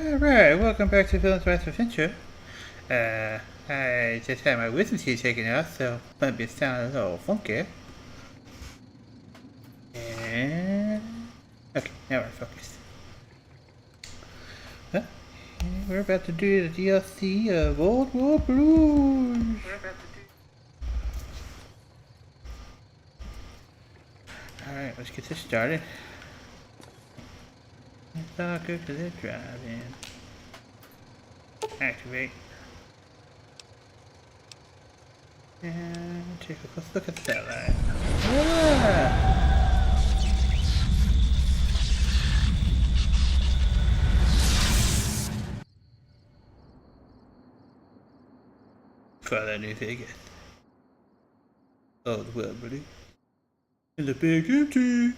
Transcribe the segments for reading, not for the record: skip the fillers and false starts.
Alright, welcome back to Villain's Wrath Adventure. I just had my wisdom teeth taken out, so might be sounding a little funky. And... okay, now we're focused. Well, we're about to do the DLC of Old World Blues. Alright, let's get this started. It's all good for the driving. Activate. And take a close look at the satellite. Ah! Father New Vegas. Old World Blue. In the big empty.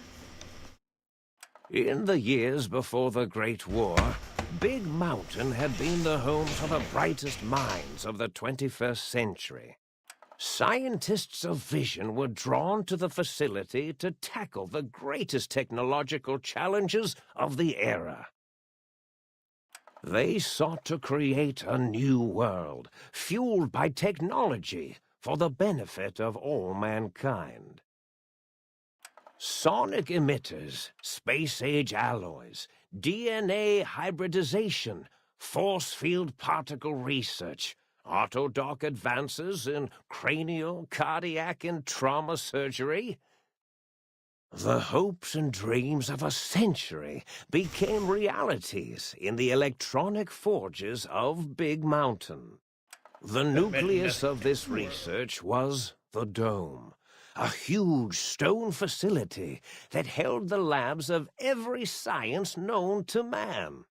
In the years before the Great War, Big Mountain had been the home to the brightest minds of the 21st century. Scientists of vision were drawn to the facility to tackle the greatest technological challenges of the era. They sought to create a new world, fueled by technology for the benefit of all mankind. Sonic emitters, space-age alloys, DNA hybridization, force field particle research, autodoc advances in cranial, cardiac, and trauma surgery. The hopes and dreams of a century became realities in the electronic forges of Big Mountain. The nucleus of this research was the Dome, a huge stone facility that held the labs of every science known to man.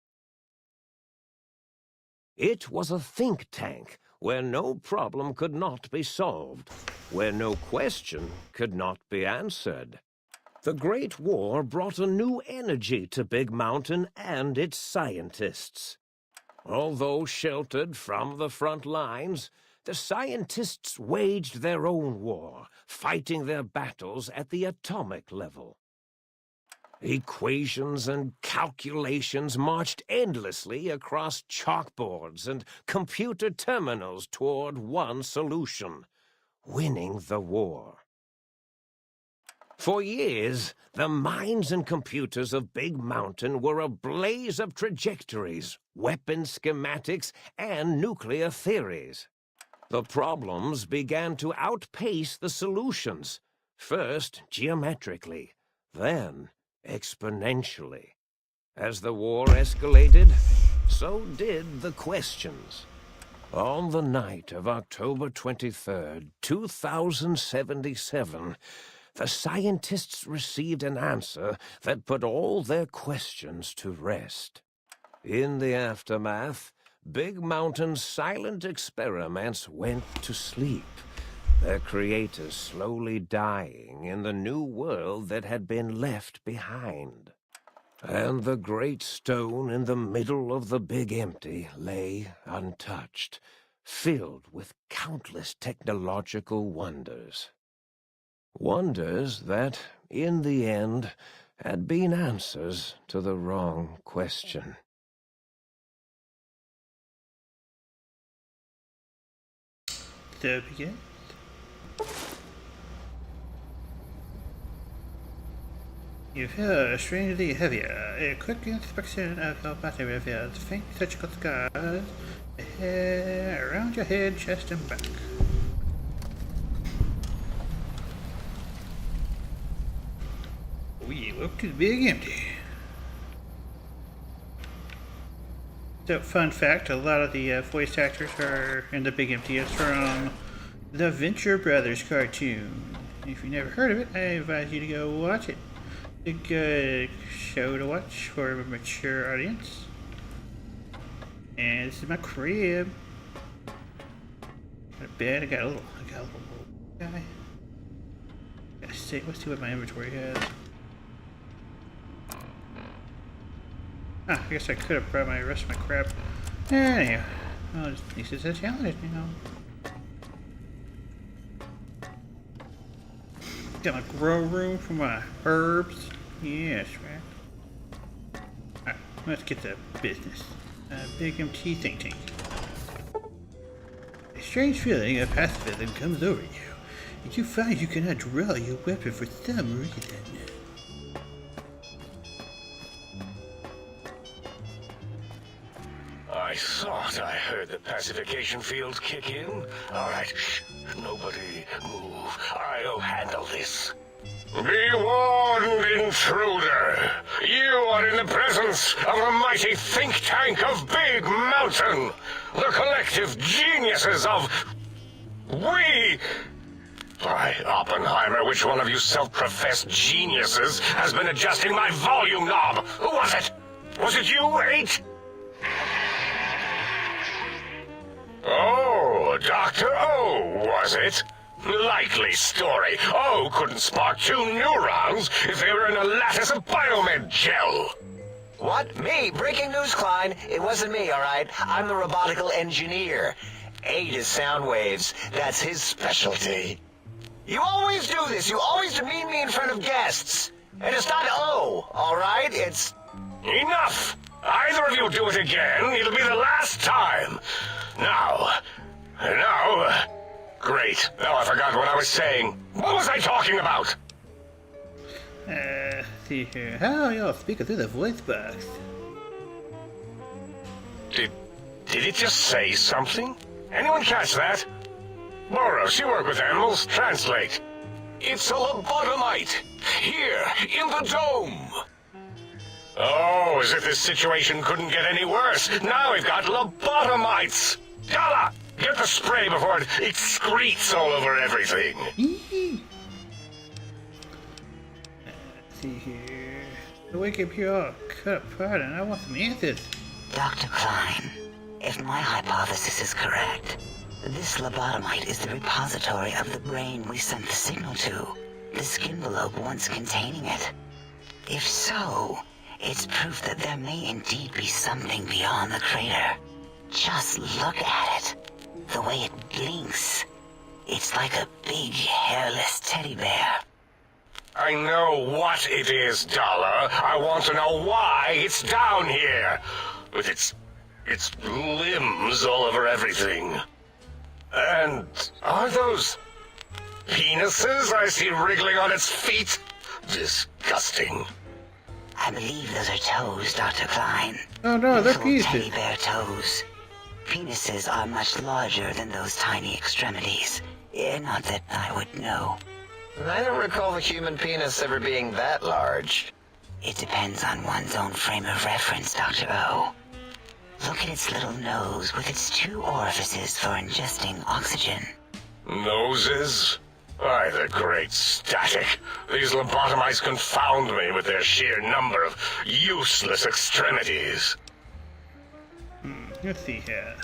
It was a think tank where no problem could not be solved, where no question could not be answered. The Great War brought a new energy to Big Mountain and its scientists. Although sheltered from the front lines, the scientists waged their own war, fighting their battles at the atomic level. Equations and calculations marched endlessly across chalkboards and computer terminals toward one solution: winning the war. For years, the minds and computers of Big Mountain were a blaze of trajectories, weapon schematics, and nuclear theories. The problems began to outpace the solutions, first geometrically, then exponentially. As the war escalated, so did the questions. On the night of October 23rd, 2077, the scientists received an answer that put all their questions to rest. In the aftermath, Big Mountain's silent experiments went to sleep, their creators slowly dying in the new world that had been left behind. And the great stone in the middle of the Big Empty lay untouched, filled with countless technological wonders. Wonders that, in the end, had been answers to the wrong question. So begin. You feel strangely heavier. A quick inspection of your body reveals faint surgical scars around your head, chest, and back. We look to the Big Empty. So, fun fact, a lot of the voice actors are in the Big Empty. It's from the Venture Brothers cartoon. If you never heard of it, I advise you to go watch it. A good show to watch for a mature audience. And this is my crib. Got a bed. I got a little guy. Let's see what my inventory has. I guess I could have brought my rest of my crap. Anyhow, well, this is a challenge, you know. Got my grow room for my herbs. Yes, right. Alright, let's get to business. Big MT think tank. A strange feeling of pacifism comes over you, and you find you cannot draw your weapon for some reason. I thought I heard the pacification field kick in. All right, shh. Nobody move. I'll handle this. Be warned, intruder. You are in the presence of the mighty think tank of Big Mountain. The collective geniuses of... We... By Oppenheimer, which one of you self-professed geniuses has been adjusting my volume knob? Who was it? Was it you, 8? Oh, Dr. O, was it? Likely story. O couldn't spark 2 neurons if they were in a lattice of biomed gel. What? Me? Breaking news, Klein. It wasn't me, all right? I'm the robotical engineer. 8 is sound waves. That's his specialty. You always do this. You always demean me in front of guests. And it's not O, all right? It's... Enough! Either of you do it again, it'll be the last time. Now... Great. Now I forgot what I was saying. What was I talking about? See here. How y'all speaking through the voice box? Did it just say something? Anyone catch that? Boros, you work with animals. Translate. It's a lobotomite. Here, in the dome. Oh, as if this situation couldn't get any worse. Now we've got lobotomites. Dala, get the spray before it excretes all over everything. See here. The wake up here all cut apart, and I want some answers. Dr. Klein, if my hypothesis is correct, this lobotomite is the repository of the brain we sent the signal to, the skinvelope once containing it. If so, it's proof that there may indeed be something beyond the crater. Just look at it. The way it blinks. It's like a big, hairless teddy bear. I know what it is, Dala. I want to know why it's down here. With its limbs all over everything. And are those penises I see wriggling on its feet? Disgusting. I believe those are toes, Dr. Klein. Oh no, they're Little teddy pieces. bear toes. Penises are much larger than those tiny extremities. Not that I would know. I don't recall the human penis ever being that large. It depends on one's own frame of reference, Dr. O. Look at its little nose with its 2 orifices for ingesting oxygen. Noses? Why, the great static. These lobotomites confound me with their sheer number of useless extremities. Let's see here.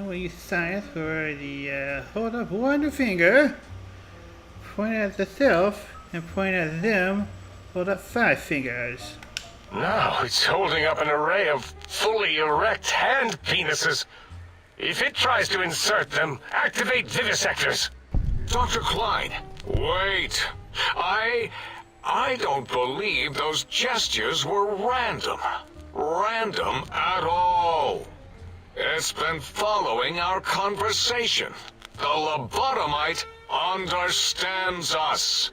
We use science for the hold up one finger, point at the self, and point at them, hold up 5 fingers. Now it's holding up an array of fully erect hand penises. If it tries to insert them, activate vivisectors. Dr. Klein, wait. I don't believe those gestures were random. Random at all. It's been following our conversation. The lobotomite understands us.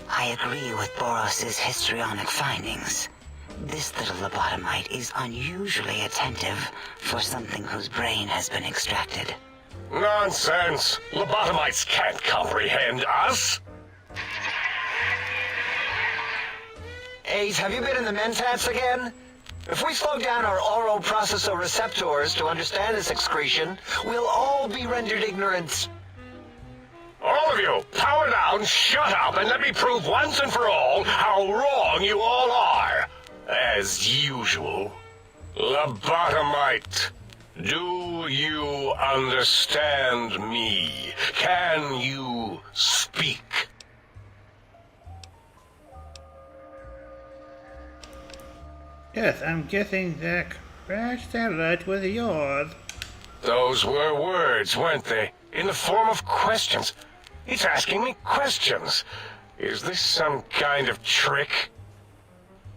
I agree with Boros's histrionic findings. This little lobotomite is unusually attentive for something whose brain has been extracted. Nonsense! Lobotomites can't comprehend us! 8, have you been in the mentats again? If we slow down our oral processoreceptors to understand this excretion, we'll all be rendered ignorant. All of you, power down, shut up, and let me prove once and for all how wrong you all are. As usual. Lobotomite, do you understand me? Can you speak? Yes, I'm guessing that crash satellite was yours. Those were words, weren't they? In the form of questions. It's asking me questions. Is this some kind of trick?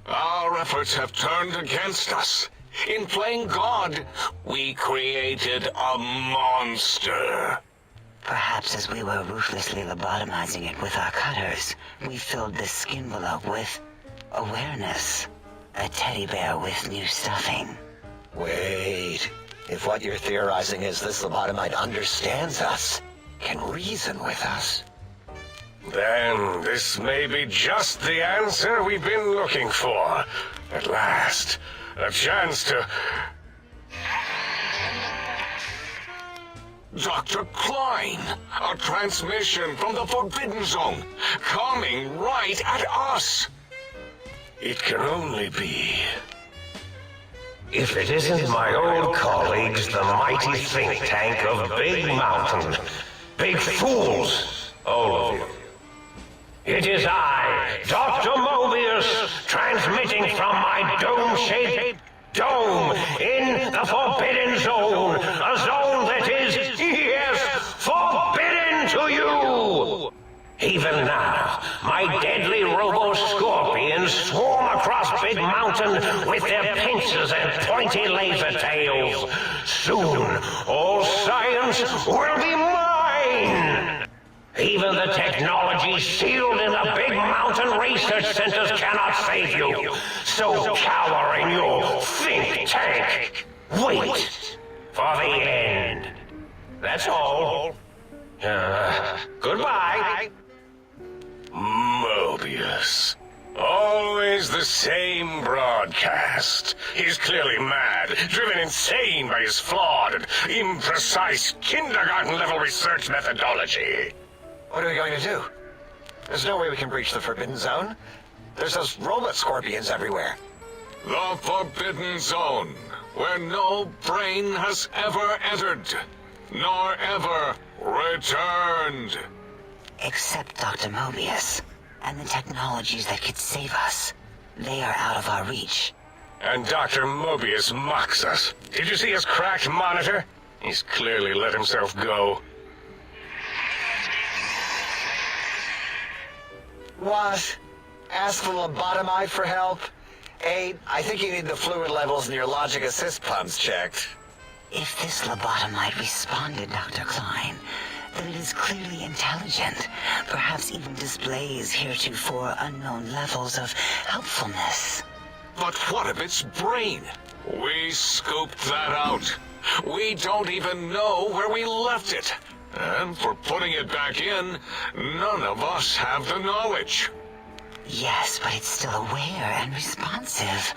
Our efforts have turned against us. In playing God, we created a monster. Perhaps as we were ruthlessly lobotomizing it with our cutters, we filled this skin envelope with awareness. A teddy bear with new stuffing. Wait. If what you're theorizing is this lobotomite understands us, can reason with us, Then this may be just the answer we've been looking for. At last, a chance to... Dr. Klein, a transmission from the Forbidden Zone, coming right at us. It can only be... If it isn't my old colleagues, the mighty think tank of Big Mountain. Big fools, all of you. It is I, Dr. Mobius, transmitting from my dome-shaped dome in the Forbidden Zone. A zone that is, yes, forbidden to you. Even now, my deadly robo-scorpions swarm across Big Mountain with their pincers and pointy laser tails. Soon, all science will be mine! Even the technology sealed in the Big Mountain research centers cannot save you. So cower in your think tank. Wait for the end. That's all. Goodbye. Mobius. Always the same broadcast. He's clearly mad, driven insane by his flawed and imprecise kindergarten-level research methodology. what are we going to do? There's no way we can breach the Forbidden Zone. There's those robot scorpions everywhere. The Forbidden Zone, where no brain has ever entered, nor ever returned. Except Dr. Mobius and the technologies that could save us. They are out of our reach. And Dr. Mobius mocks us. Did you see his cracked monitor? He's clearly let himself go. What? Ask the lobotomite for help? I think you need the fluid levels in your logic assist pumps checked. If this lobotomite responded, Dr. Klein, then it is clearly intelligent, perhaps even displays heretofore unknown levels of helpfulness. But what of its brain? We scooped that out. We don't even know where we left it. And for putting it back in, none of us have the knowledge. Yes, but it's still aware and responsive.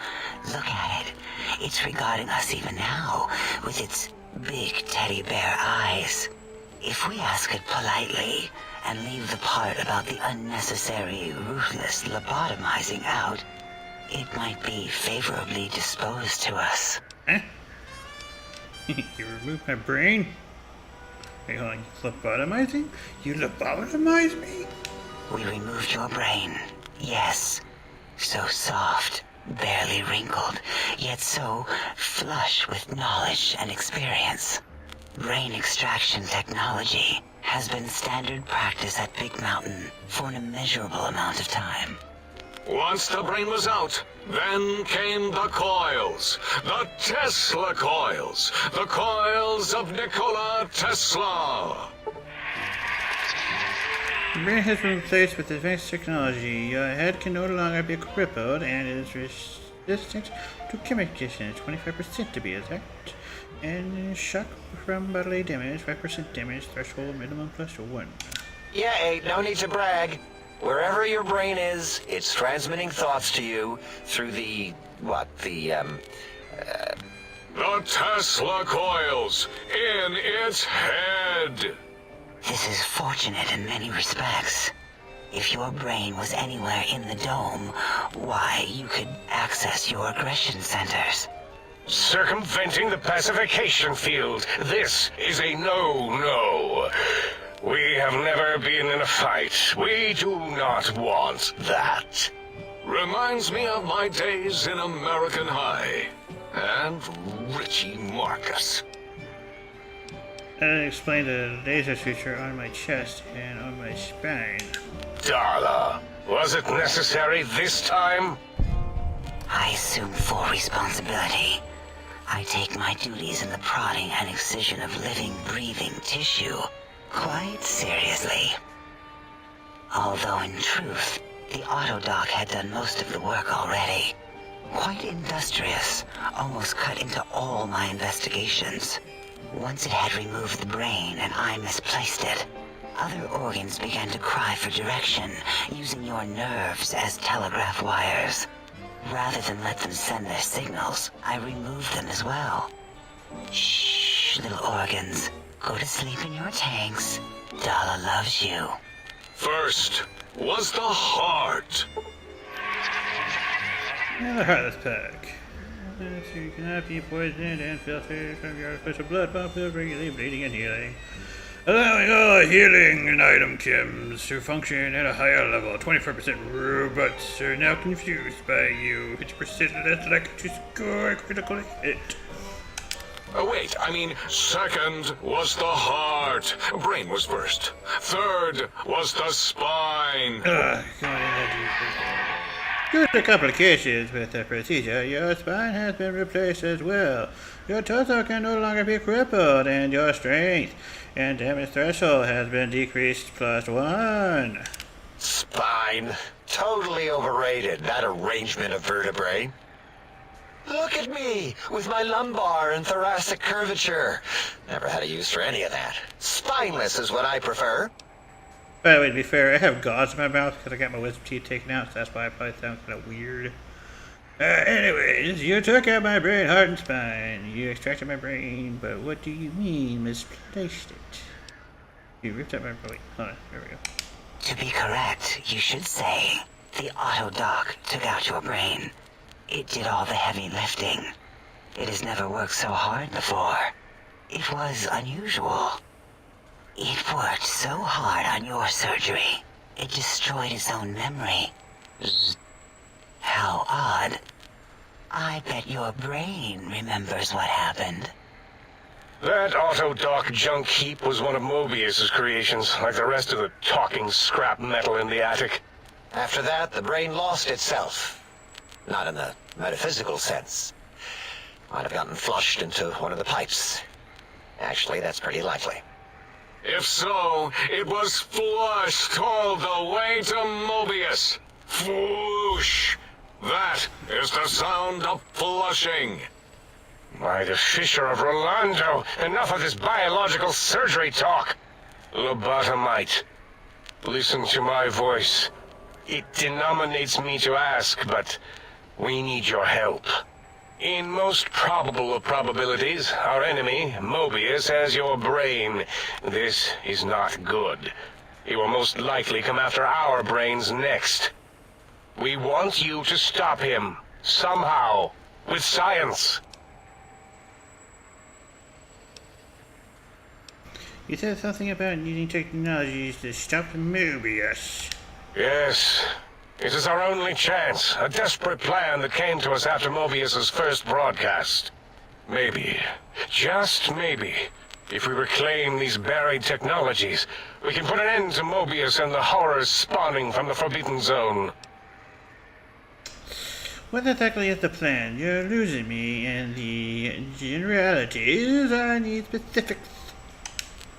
Look at it. It's regarding us even now, with its big teddy bear eyes. If we ask it politely, and leave the part about the unnecessary, ruthless lobotomizing out, it might be favorably disposed to us. Huh? You removed my brain? Wait, hold on. You lobotomizing? You lobotomize me? We removed your brain. Yes. So soft, barely wrinkled, yet so flush with knowledge and experience. Brain extraction technology has been standard practice at Big Mountain for an immeasurable amount of time. Once the brain was out, then came the coils. The Tesla coils. The coils of Nikola Tesla. The brain has been replaced with advanced technology. Your head can no longer be crippled and is resistant to chemicals, 25% to be exact. And shock from bodily damage, 5% damage, threshold minimum +1. Yeah, no need to brag. Wherever your brain is, it's transmitting thoughts to you through the Tesla coils in its head. This is fortunate in many respects. If your brain was anywhere in the dome, why, you could access your aggression centers. Circumventing the pacification field. This is a no-no. We have never been in a fight. We do not want that. Reminds me of my days in American High. And Richie Marcus. And explain the laser suture on my chest and on my spine. Darla, was it necessary this time? I assume full responsibility. I take my duties in the prodding and excision of living, breathing tissue quite seriously. Although in truth, the autodoc had done most of the work already. Quite industrious, almost cut into all my investigations. Once it had removed the brain and I misplaced it, other organs began to cry for direction, using your nerves as telegraph wires. Rather than let them send their signals, I removed them as well. Shh, little organs. Go to sleep in your tanks. Dala loves you. First was the heart. Now the heartless pack. You cannot be poisoned and filtered from your artificial blood pump, regularly bleeding and healing. Allowing all healing and item chems to function at a higher level. 24% robots are now confused by you. 50% less likely to score a critical hit. Oh, wait, I mean, second was the heart. Brain was first. Third was the spine. Due to complications with the procedure, your spine has been replaced as well. Your torso can no longer be crippled, and your strength and damage threshold has been decreased +1. Spine. Totally overrated, that arrangement of vertebrae. Look at me, with my lumbar and thoracic curvature. Never had a use for any of that. Spineless is what I prefer. By the way, to be fair, I have gauze in my mouth because I got my wisdom teeth taken out, so that's why I probably sound kind of weird. Anyways, you took out my brain, heart, and spine. You extracted my brain, but what do you mean misplaced it? You ripped out my brain. Hold on, there we go. To be correct, you should say, the autodoc took out your brain. It did all the heavy lifting. It has never worked so hard before. It was unusual. It worked so hard on your surgery, it destroyed its own memory. How odd. I bet your brain remembers what happened. That autodoc junk heap was one of Mobius's creations, like the rest of the talking scrap metal in the attic. After that, the brain lost itself. Not in the metaphysical sense. Might have gotten flushed into one of the pipes. Actually, that's pretty likely. If so, it was flushed all the way to Mobius. Flush! That is the sound of flushing. By the Fisher of Rolando, enough of this biological surgery talk. Lobotomite, listen to my voice. It denominates me to ask, but we need your help. In most probable of probabilities, our enemy, Mobius, has your brain. This is not good. He will most likely come after our brains next. We want you to stop him, somehow, with science. You said something about using technologies to stop Mobius. Yes. It is our only chance, a desperate plan that came to us after Mobius's first broadcast. Maybe, just maybe, if we reclaim these buried technologies, we can put an end to Mobius and the horrors spawning from the Forbidden Zone. What exactly is the plan? You're losing me in the generalities. I need specifics.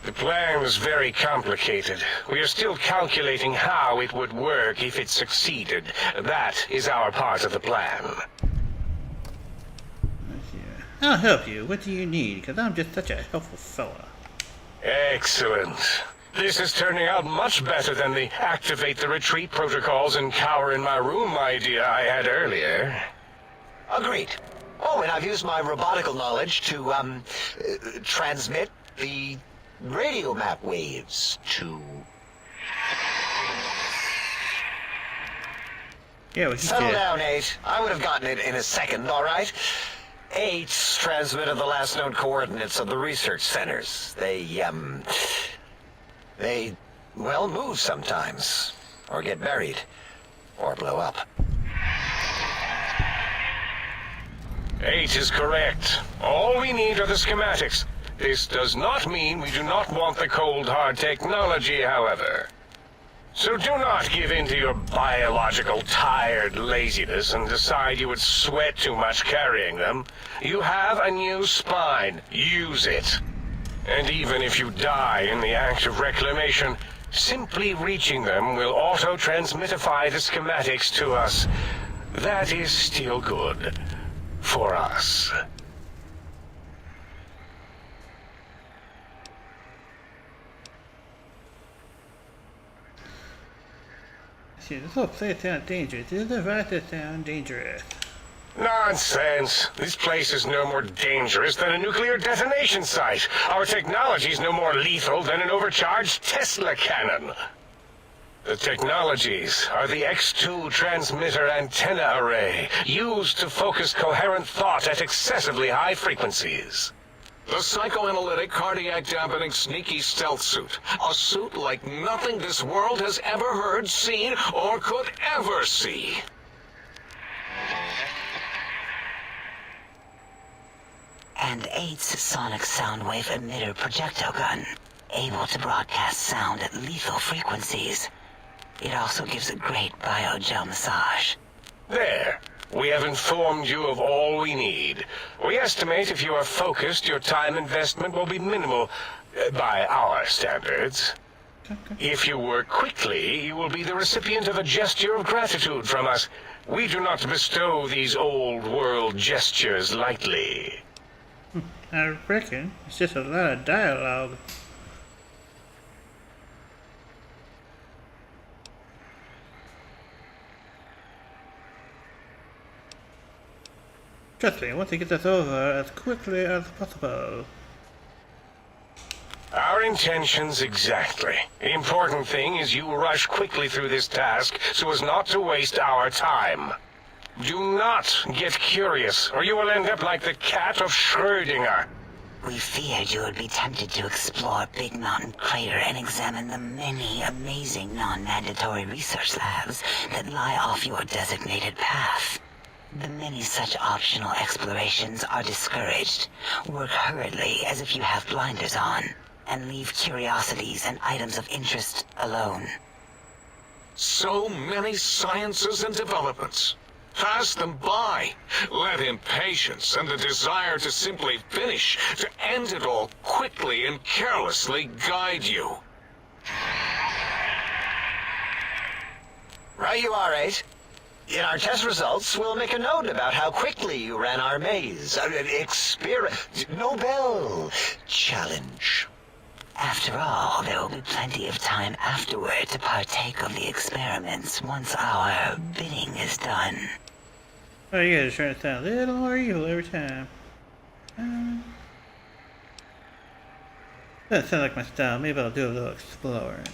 The plan is very complicated. We are still calculating how it would work if it succeeded. That is our part of the plan. I'll help you. What do you need? Because I'm just such a helpful fella. Excellent. This is turning out much better than the activate the retreat protocols and cower in my room idea I had earlier. Agreed. Oh, and I've used my robotical knowledge to, transmit the radio map waves to... Yeah, what you Settle did. down, 8. I would have gotten it in a second, all right? 8 transmitted the last known coordinates of the research centers. They, well, move sometimes. Or get buried. Or blow up. 8 is correct. All we need are the schematics. This does not mean we do not want the cold hard technology, however. So do not give in to your biological tired laziness and decide you would sweat too much carrying them. You have a new spine. Use it. And even if you die in the act of reclamation, simply reaching them will auto-transmitify the schematics to us. That is still good. For us. See, this whole place sounds dangerous. This device sounds dangerous. Nonsense. This place is no more dangerous than a nuclear detonation site. Our technology is no more lethal than an overcharged Tesla cannon. The technologies are the X2 transmitter antenna array, used to focus coherent thought at excessively high frequencies. The psychoanalytic, cardiac-dampening, sneaky stealth suit. A suit like nothing this world has ever heard, seen, or could ever see. And 8's sonic sound wave emitter projectile gun, able to broadcast sound at lethal frequencies. It also gives a great biogel massage. There. We have informed you of all we need. We estimate if you are focused, your time investment will be minimal, by our standards. If you work quickly, you will be the recipient of a gesture of gratitude from us. We do not bestow these old-world gestures lightly. I reckon it's just a lot of dialogue. Trust me, I want to get this over as quickly as possible. Our intentions exactly. The important thing is you rush quickly through this task so as not to waste our time. Do not get curious, or you will end up like the cat of Schrödinger. We feared you would be tempted to explore Big Mountain Crater and examine the many amazing non-mandatory research labs that lie off your designated path. The many such optional explorations are discouraged. Work hurriedly as if you have blinders on, and leave curiosities and items of interest alone. So many sciences and developments. Pass them by. Let impatience and the desire to simply finish, to end it all quickly and carelessly guide you. Right you are, 8. In our test results, we'll make a note about how quickly you ran our maze. Nobel challenge. After all, there will be plenty of time afterward to partake of the experiments once our bidding is done. Oh, you guys are trying to sound a little more evil every time. Doesn't sound like my style. Maybe I'll do a little exploring.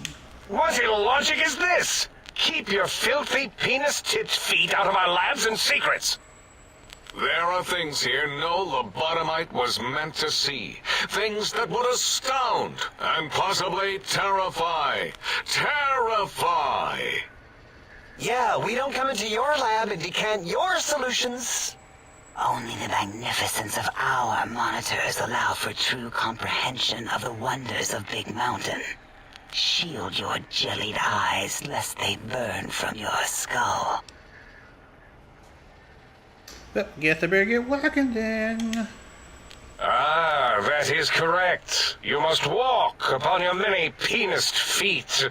What illogic is this? Keep your filthy, penis-tipped feet out of our labs and secrets. There are things here no lobotomite was meant to see. Things that would astound and possibly terrify. Terrify! Yeah, we don't come into your lab and decant your solutions. Only the magnificence of our monitors allow for true comprehension of the wonders of Big Mountain. Shield your jellied eyes lest they burn from your skull. Well, guess I better get walking then. Ah, that is correct. You must walk upon your many penised feet.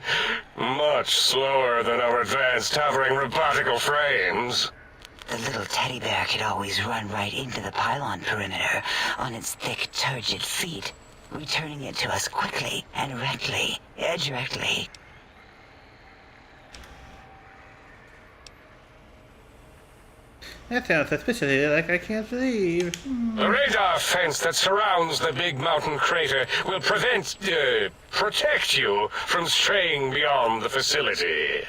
Much slower than our advanced hovering robotical frames. The little teddy bear could always run right into the pylon perimeter on its thick, turgid feet, returning it to us quickly and directly. That sounds suspiciously like I can't leave. The radar fence that surrounds the Big Mountain Crater will protect you from straying beyond the facility.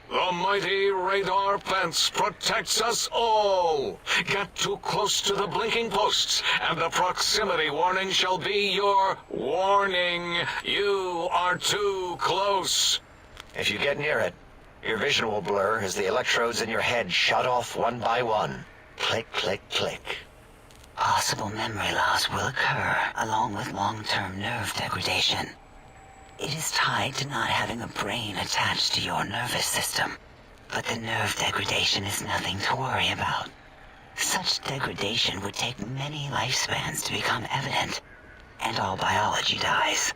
The mighty radar fence protects us all. Get too close to the blinking posts, and the proximity warning shall be your warning. You are too close. If you get near it, your vision will blur as the electrodes in your head shut off one by one. Click, click, click. Possible memory loss will occur, along with long-term nerve degradation. It is tied to not having a brain attached to your nervous system. But the nerve degradation is nothing to worry about. Such degradation would take many lifespans to become evident, and all biology dies.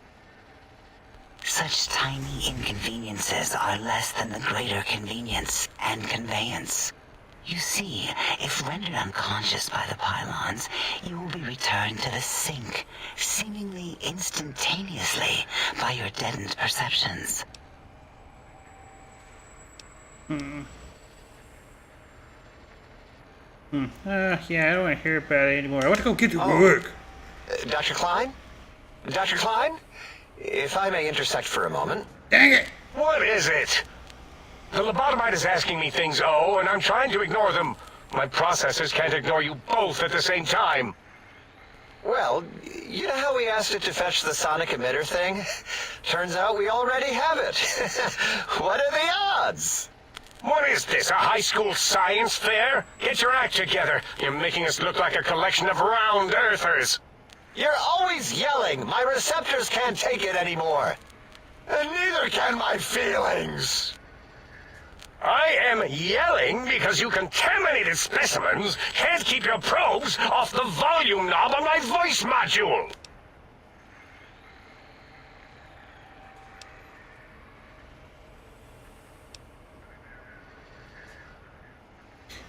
Such tiny inconveniences are less than the greater convenience and conveyance. You see, if rendered unconscious by the pylons, you will be returned to the sink, seemingly instantaneously by your deadened perceptions. Yeah, I don't want to hear about it anymore. I want to go get to work. Dr. Klein? Dr. Klein? If I may intersect for a moment. Dang it! What is it? The lobotomite is asking me things, and I'm trying to ignore them. My processors can't ignore you both at the same time. Well, you know how we asked it to fetch the sonic emitter thing? Turns out we already have it. What are the odds? What is this, a high school science fair? Get your act together. You're making us look like a collection of round earthers. You're always yelling. My receptors can't take it anymore. And neither can my feelings. I am yelling because you contaminated specimens can't keep your probes off the volume knob on my voice module.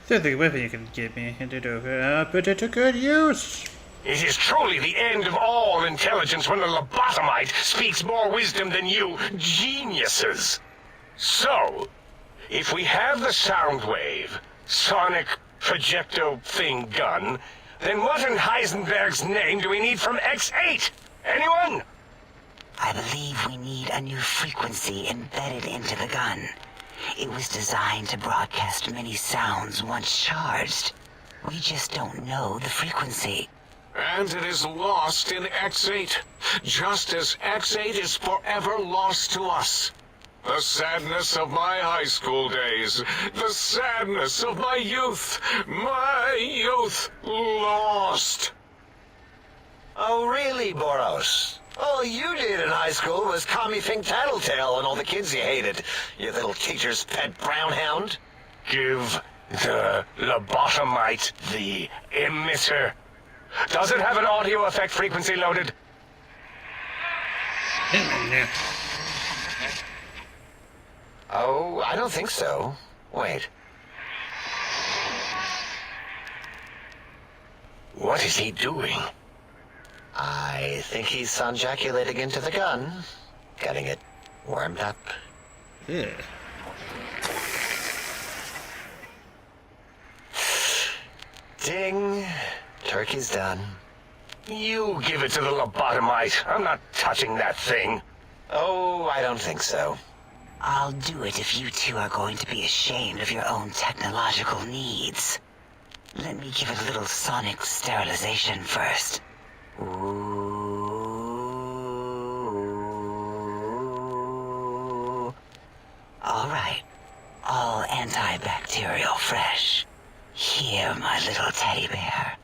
Sounds like a weapon you can get me handed over. I'll put it to good use. It is truly the end of all intelligence when the lobotomite speaks more wisdom than you geniuses. So, if we have the sound wave, sonic projecto thing gun, then what in Heisenberg's name do we need from X8? Anyone? I believe we need a new frequency embedded into the gun. It was designed to broadcast many sounds once charged. We just don't know the frequency. And it is lost in X8, just as X8 is forever lost to us. The sadness of my high school days, the sadness of my youth lost. Oh, really, Boros? All you did in high school was call me Fink Tattletale and all the kids you hated, you little teacher's pet brown hound. Give the lobotomite the emitter. Does it have an audio effect frequency loaded? Oh, I don't think so. Wait. What is he doing? I think he's sonjaculating into the gun. Getting it warmed up. Yeah. Ding. Turkey's done. You give it to the lobotomite. I'm not touching that thing. Oh, I don't think so. I'll do it if you two are going to be ashamed of your own technological needs. Let me give it a little sonic sterilization first. Ooh. All right. All antibacterial fresh. Here, my little teddy bear.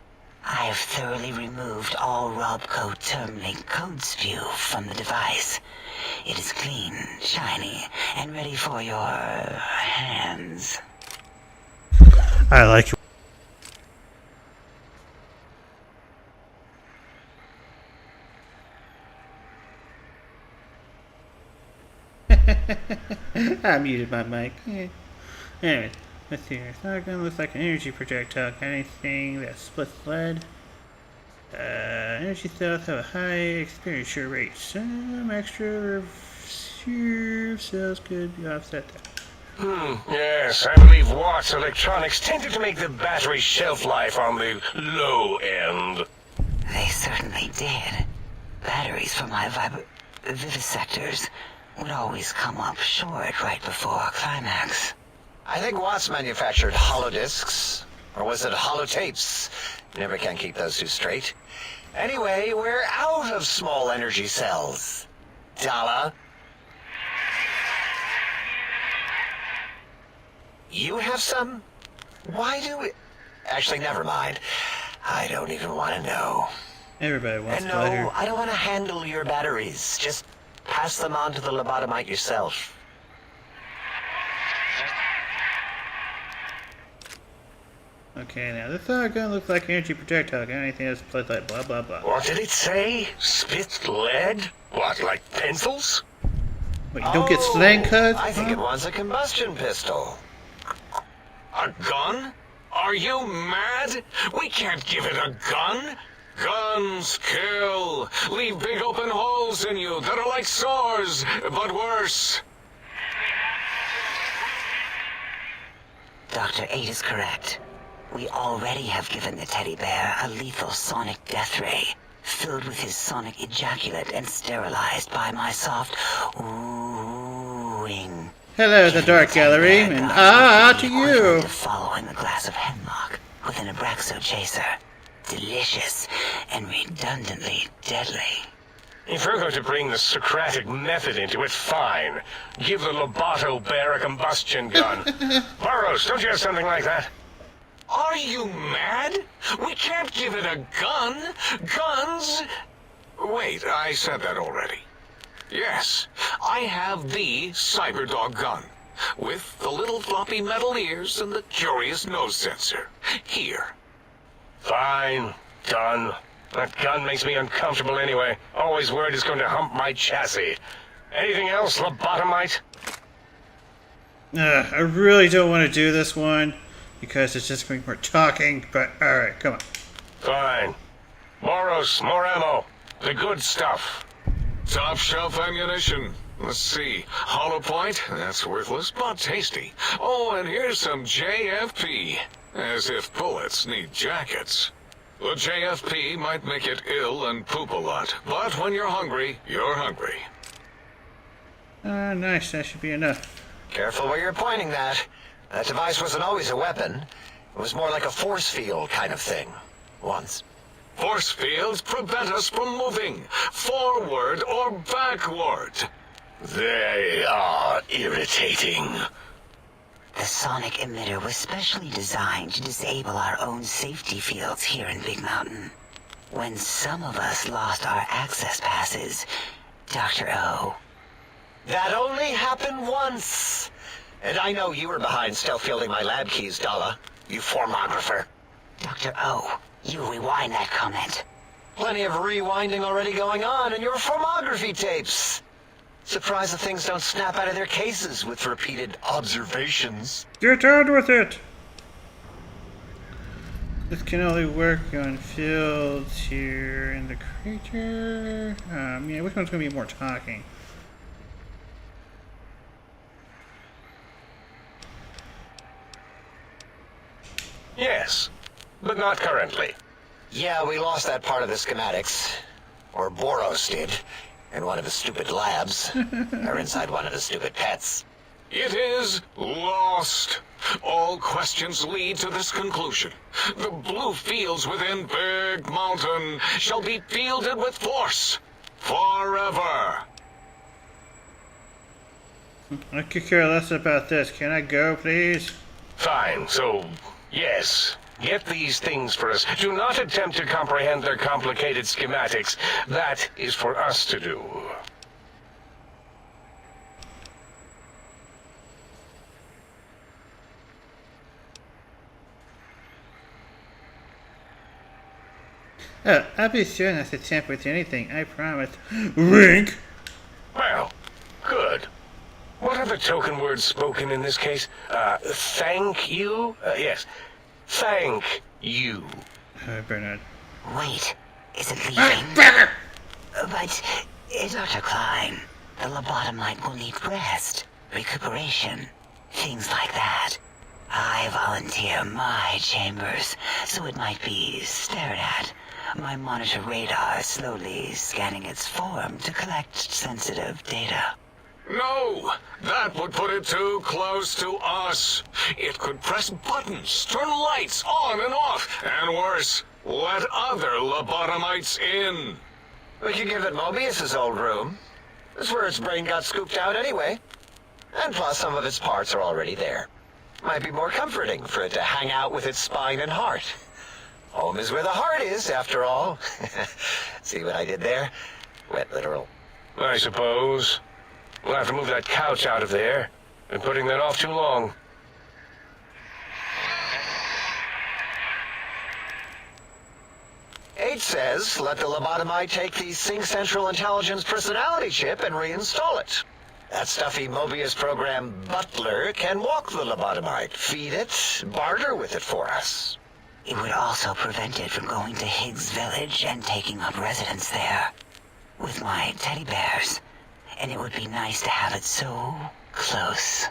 I have thoroughly removed all Robco Termlink code spew from the device. It is clean, shiny, and ready for your hands. I like it. I muted my mic. Yeah. Anyway, let's see here. It's not gonna look like an energy projectile. Got anything that splits lead? Energy cells have a high expenditure rate. Some extra reserve cells could be offset that. Yes, I believe Watt's electronics tended to make the battery shelf life on the low end. They certainly did. Batteries for my vivisectors would always come up short right before a climax. I think Watts manufactured holodiscs. Or was it holotapes? Never can keep those two straight. Anyway, we're out of small energy cells. Dala? You have some? Why do we... Actually, never mind. I don't even want to know. Everybody wants And pleasure. no, I don't want to handle your batteries. Just Pass them on to the lobotomite yourself. Okay, now this gun looks like an energy projectile gun. Anything else plays like blah blah blah. What did it say? Spit lead? What, like pencils? Wait, you don't get slang cuts? I think it wants a combustion pistol. A gun? Are you mad? We can't give it a gun. Guns kill. Leave big open holes in you that are like sores, but worse. Dr. 8 is correct. We already have given the teddy bear a lethal sonic death ray, filled with his sonic ejaculate and sterilized by my soft oohing. Hello, the Dark Gallery, and to you! To follow in the glass of hemlock with an Abraxo chaser. Delicious and redundantly deadly. If you're going to bring the Socratic method into it, fine. Give the Loboto bear a combustion gun. Burroughs, don't you have something like that? Are you mad? We can't give it a gun. Guns... Wait, I said that already. Yes, I have the Cyberdog gun, with the little floppy metal ears and the curious nose sensor. Here. Fine. Done. That gun makes me uncomfortable anyway. Always worried it's going to hump my chassis. Anything else, lobotomite? I really don't want to do this one, because it's just going to be more talking, but alright, come on. Fine. Boros, more ammo. The good stuff. Top shelf ammunition. Let's see. Hollow point? That's worthless, but tasty. Oh, and here's some JFP. As if bullets need jackets. The JFP might make it ill and poop a lot, but when you're hungry, you're hungry. Nice, that should be enough. Careful where you're pointing that. That device wasn't always a weapon. It was more like a force field kind of thing. Once. Force fields prevent us from moving, forward or backward. They are irritating. The sonic emitter was specially designed to disable our own safety fields here in Big Mountain. When some of us lost our access passes, Dr. O. That only happened once. And I know you were behind stealth fielding my lab keys, Dalla. You formographer. Dr. O, you rewind that comment. Plenty of rewinding already going on in your formography tapes. Surprised the things don't snap out of their cases with repeated observations. Get on with it! This can only work on fields here in the creature. Yeah, which one's going to be more talking? Yes, but not currently. Yeah, we lost that part of the schematics. Or Boros did. In one of his stupid labs. Or inside one of his stupid pets. It is lost. All questions lead to this conclusion. The blue fields within Big Mountain shall be fielded with force. Forever. I could care less about this. Can I go, please? Fine, so, yes. Get these things for us. Do not attempt to comprehend their complicated schematics. That is for us to do. Oh, I'll be sure not to tamper with anything, I promise. Wink! Well, good. What are the token words spoken in this case? Thank you? Yes. Thank you. Bernard. Wait, is it leaving? But, Dr. Klein, the lobotomite will need rest, recuperation, things like that. I volunteer my chambers, so it might be stared at. My monitor radar slowly scanning its form to collect sensitive data. No, that would put it too close to us. It could press buttons, turn lights on and off, and worse, let other lobotomites in. We could give it Mobius's old room. That's where its brain got scooped out anyway. And plus some of its parts are already there. Might be more comforting for it to hang out with its spine and heart. Home is where the heart is, after all. See what I did there? Wet literal. I suppose. We'll have to move that couch out of there. Been putting that off too long. H says, let the lobotomite take the Sync Central Intelligence personality chip and reinstall it. That stuffy Mobius program Butler can walk the lobotomite, feed it, barter with it for us. It would also prevent it from going to Higgs Village and taking up residence there. With my teddy bears. And it would be nice to have it so close.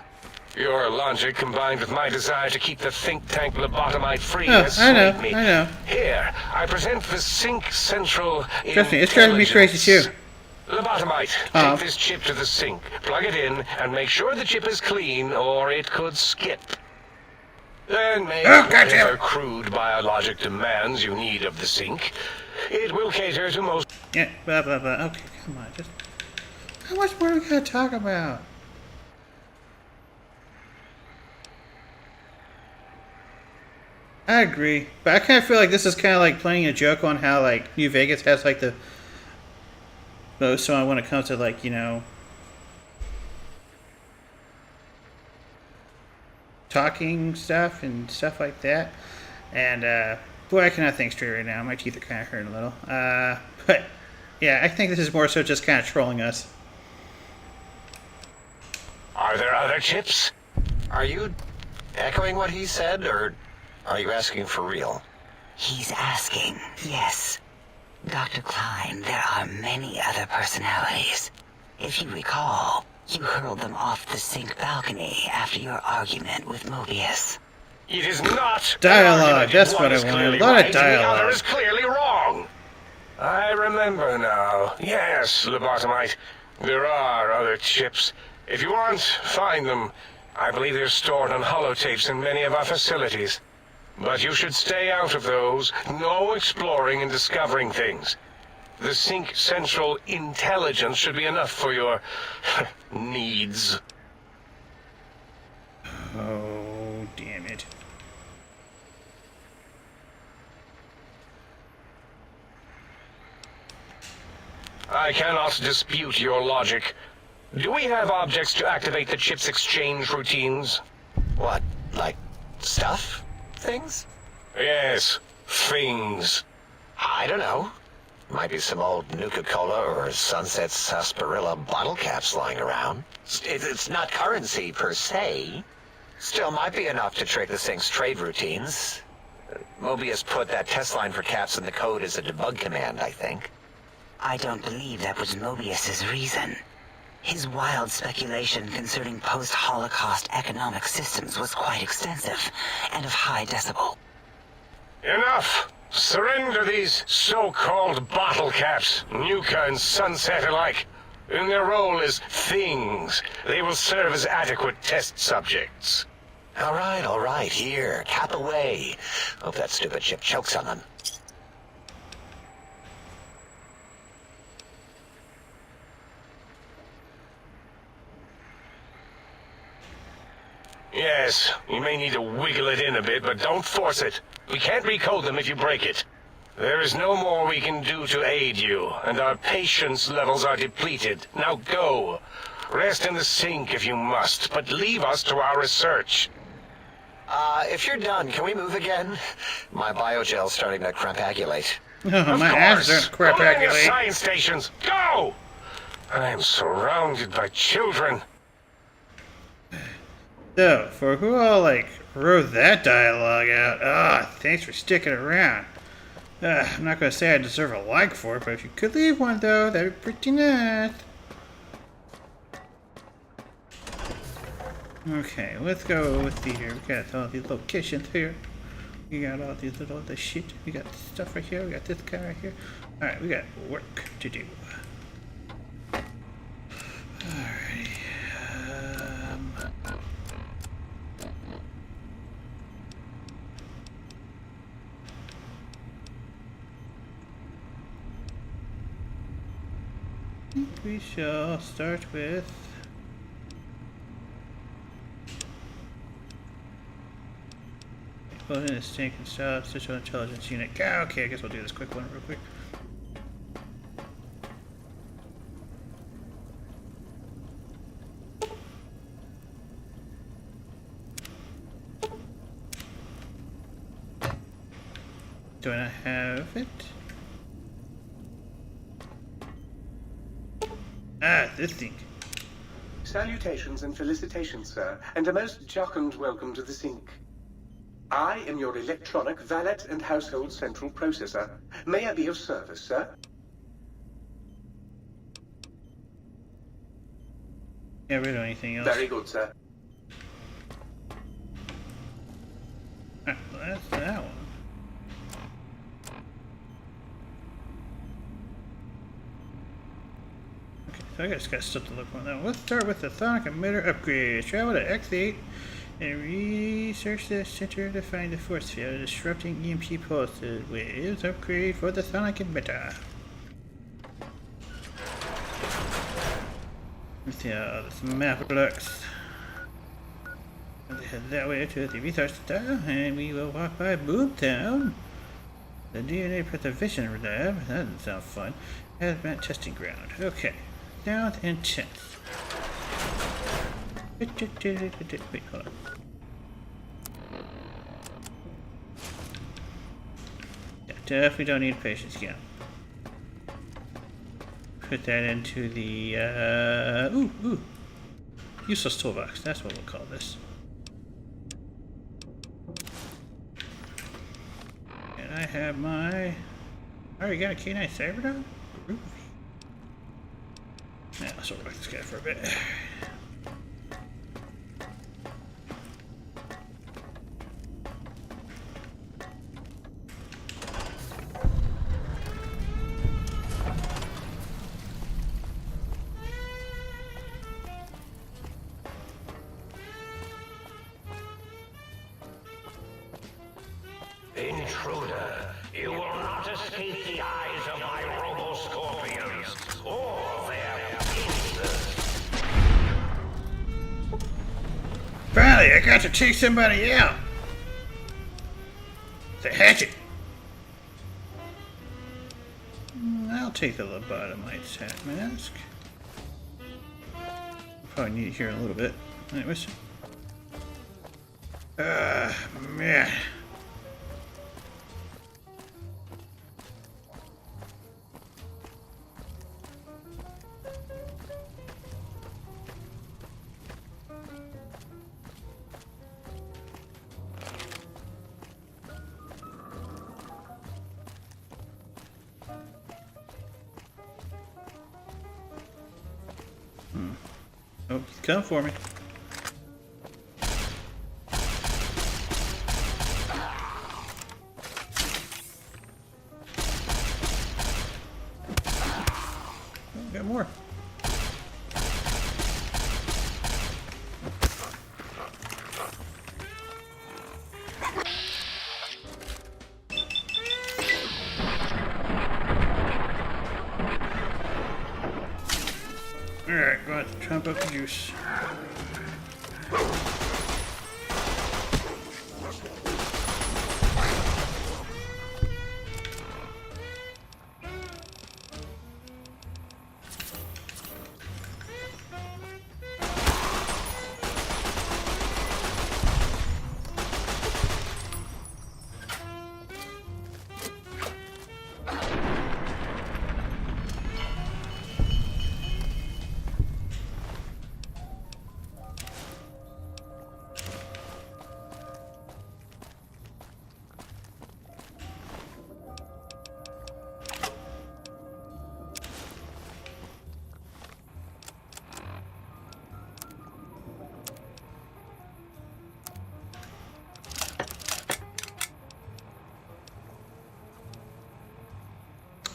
Your logic combined with my desire to keep the think tank lobotomite free Oh, has I know, swayed me. I know. Here, I present the Sync Central Trust me, it's driving me crazy too. Lobotomite, take this chip to the sink, plug it in, and make sure the chip is clean, or it could skip. Then make whatever crude biologic demands you need of the sink. It will cater to most... Yeah, blah, blah, blah. Okay, come on. Just... How much more do we gotta talk about? I agree. But I kind of feel like this is kind of like playing a joke on how, like, New Vegas has, like, the most on when it comes to, like, you know, talking stuff and stuff like that. And, boy, I cannot think straight right now. My teeth are kind of hurting a little. But, yeah, I think this is more so just kind of trolling us. Are there other chips? Are you echoing what he said, or are you asking for real? He's asking, yes. Dr. Klein, there are many other personalities. If you recall, you hurled them off the Sync balcony after your argument with Mobius. It is not Dialogue, that's One what I is wanted. clearly A lot of right, and dialogue. The other is clearly wrong. I remember now. Yes, lobotomite. There are other chips. If you want, find them. I believe they're stored on holotapes in many of our facilities. But you should stay out of those. No exploring and discovering things. The Sync Central Intelligence should be enough for your needs. Oh, damn it. I cannot dispute your logic. Do we have objects to activate the chip's exchange routines? What, like stuff? Things? Yes, things. I don't know. Might be some old Nuka-Cola or Sunset Sarsaparilla bottle caps lying around. It's not currency per se. Still might be enough to trick the Sync's trade routines. Mobius put that test line for caps in the code as a debug command, I think. I don't believe that was Mobius's reason. His wild speculation concerning post-Holocaust economic systems was quite extensive and of high decibel. Enough! Surrender these so-called bottle caps, Nuka and Sunset alike. In their role as things, they will serve as adequate test subjects. All right, here, cap away. Hope that stupid chip chokes on them. Yes, you may need to wiggle it in a bit, but don't force it. We can't recode them if you break it. There is no more we can do to aid you, and our patience levels are depleted. Now go. Rest in the sink if you must, but leave us to our research. If you're done, can we move again? My biogel's starting to crampagulate. Oh, my ass is Go to your crap-aculating. science stations. Go! I am surrounded by children. So, for who all, like, wrote that dialogue out, thanks for sticking around. I'm not gonna say I deserve a like for it, but if you could leave one, though, that'd be pretty nice. Okay, let's go with the here. We got all these locations here. We got all these little other shit. We got this stuff right here. We got this guy right here. Alright, we got work to do. Alrighty. We shall start with put in a stink and stuff, Central Intelligence Unit. Okay, I guess we'll do this quick one real quick. Do I have it? Ah, this thing. Salutations and felicitations, sir, and a most jocund welcome to the sink. I am your electronic valet and household central processor. May I be of service, sir? Can't rid of anything else. Very good, sir. Ah, well, that's that one. Okay, so I just got stuff to look on that one. Let's start with the sonic emitter upgrade. Travel to X8 and research the center to find the force field disrupting EMP pulses. Waves upgrade for the sonic emitter. Let's see how this map looks. Let's head that way to the research style, and we will walk by Boomtown. The DNA preservation lab. That doesn't sound fun. Hazmat testing ground. Okay. South and tenth. Wait, hold on. Yeah, definitely don't need patience again. Put that into the useless toolbox. That's what we'll call this. And I have my. I already got a K9 Cyberdog? Groovy. Yeah, let's work this guy for a bit. Intruder, you will not escape the eyes of my robo-scorpions or their pincers. Finally, I got to take somebody out. It's a hatchet. I'll take the lobotomite's hat mask. Probably need it here in a little bit. Anyways. Man. Oh, he's coming for me. Oh, got more. Alright, go ahead and trump up the juice.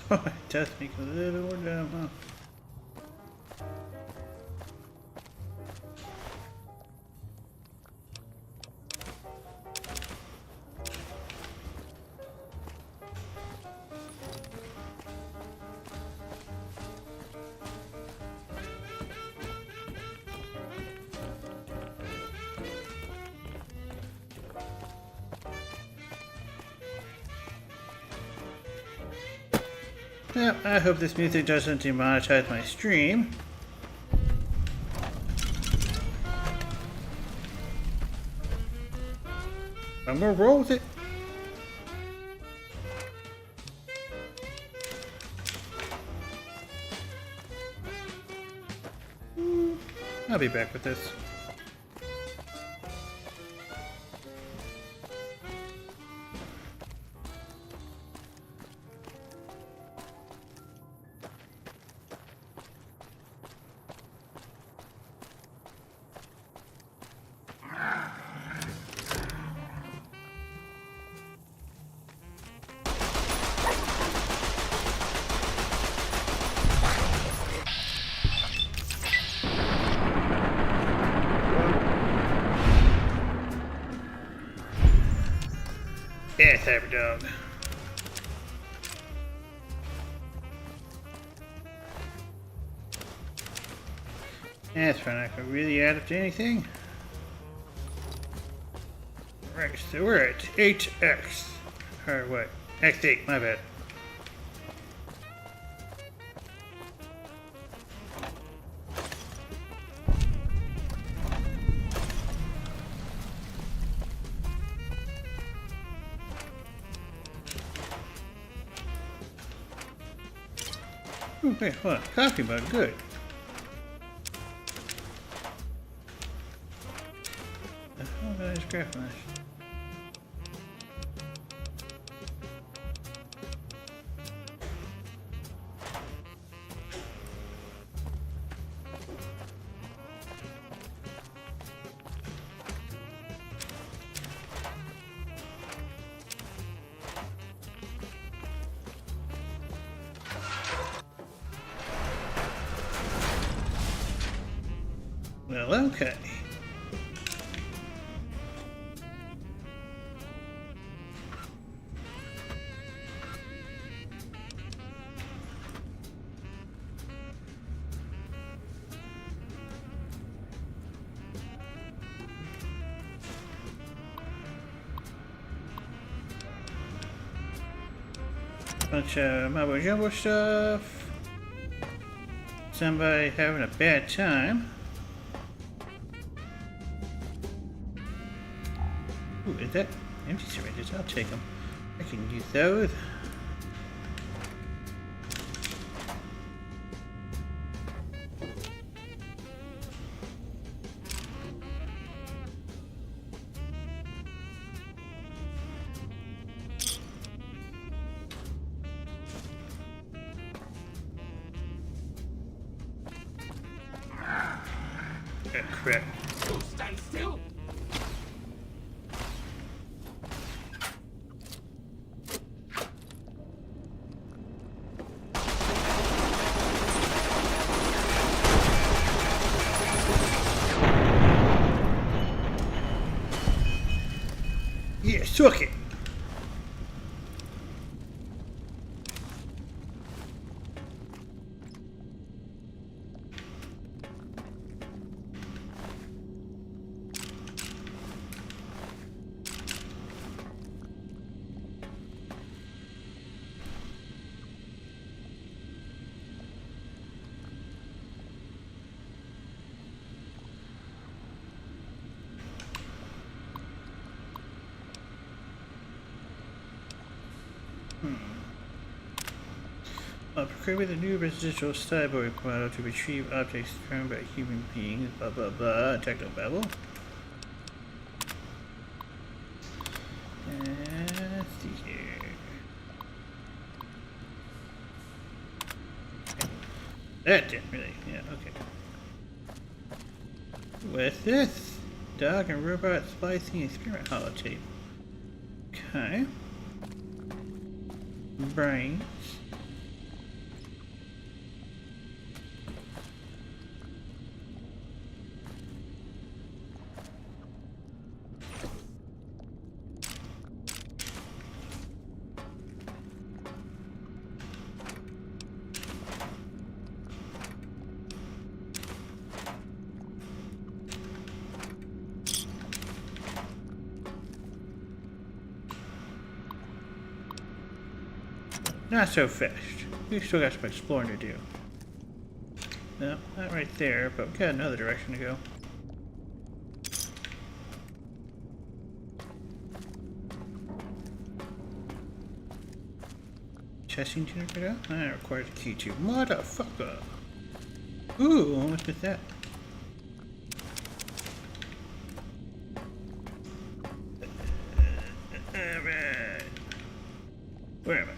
Oh, it does make a little more down, huh? Well, I hope this music doesn't demonetize my stream. I'm gonna roll with it. I'll be back with this. Yeah, Cyberdog. That's probably not gonna really add up to anything. Right, so we're at 8x. Or what? X8, my bad. Okay, hold on. Coffee mug, good. The hell did I just grab from this? Well, okay. Bunch of mumbo jumbo stuff. Somebody having a bad time. Ooh, is that empty syringes? I'll take them. I can use those. Oh, crap. Stand still. Yeah, suck it. Procure with a new residential cyborg model to retrieve objects thrown by human beings, blah blah blah, technobabble. Let's see here. That didn't really, yeah, okay. What's this? Dog and robot splicing experiment holotape. Okay. Brains. Not so fast. We've still got some exploring to do. No, not right there, but we've got another direction to go. Testing generator? That requires a key to. Motherfucker! Ooh, almost missed that. Where am I?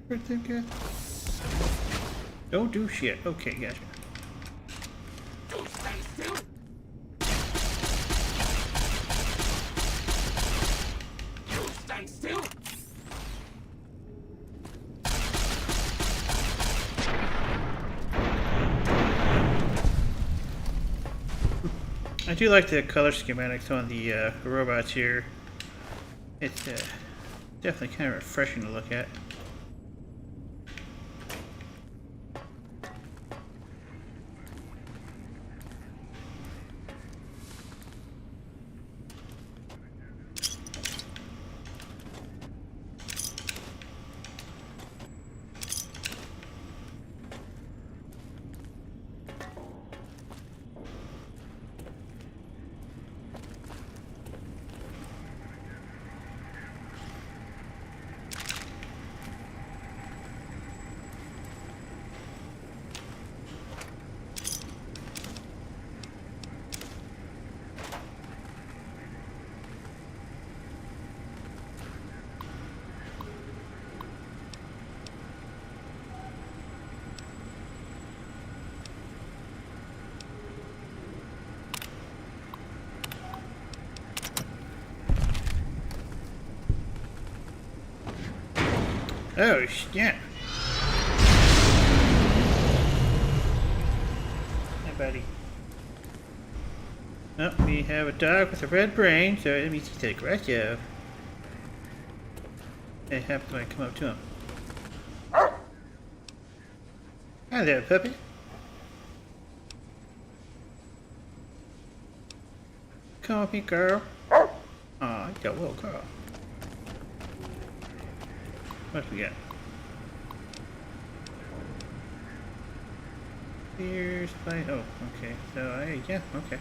Where'd they go? Don't do shit. Okay, gotcha. I do like the color schematics on the robots here. It's definitely kind of refreshing to look at. Oh, yeah. Hi, buddy. Oh, we have a dog with a red brain, so that means he's aggressive. It happens when I come up to him. Hi there, puppy. Come with me, girl. Aw, you got a little girl. What we got? Here's my... Oh, okay. So, yeah, okay.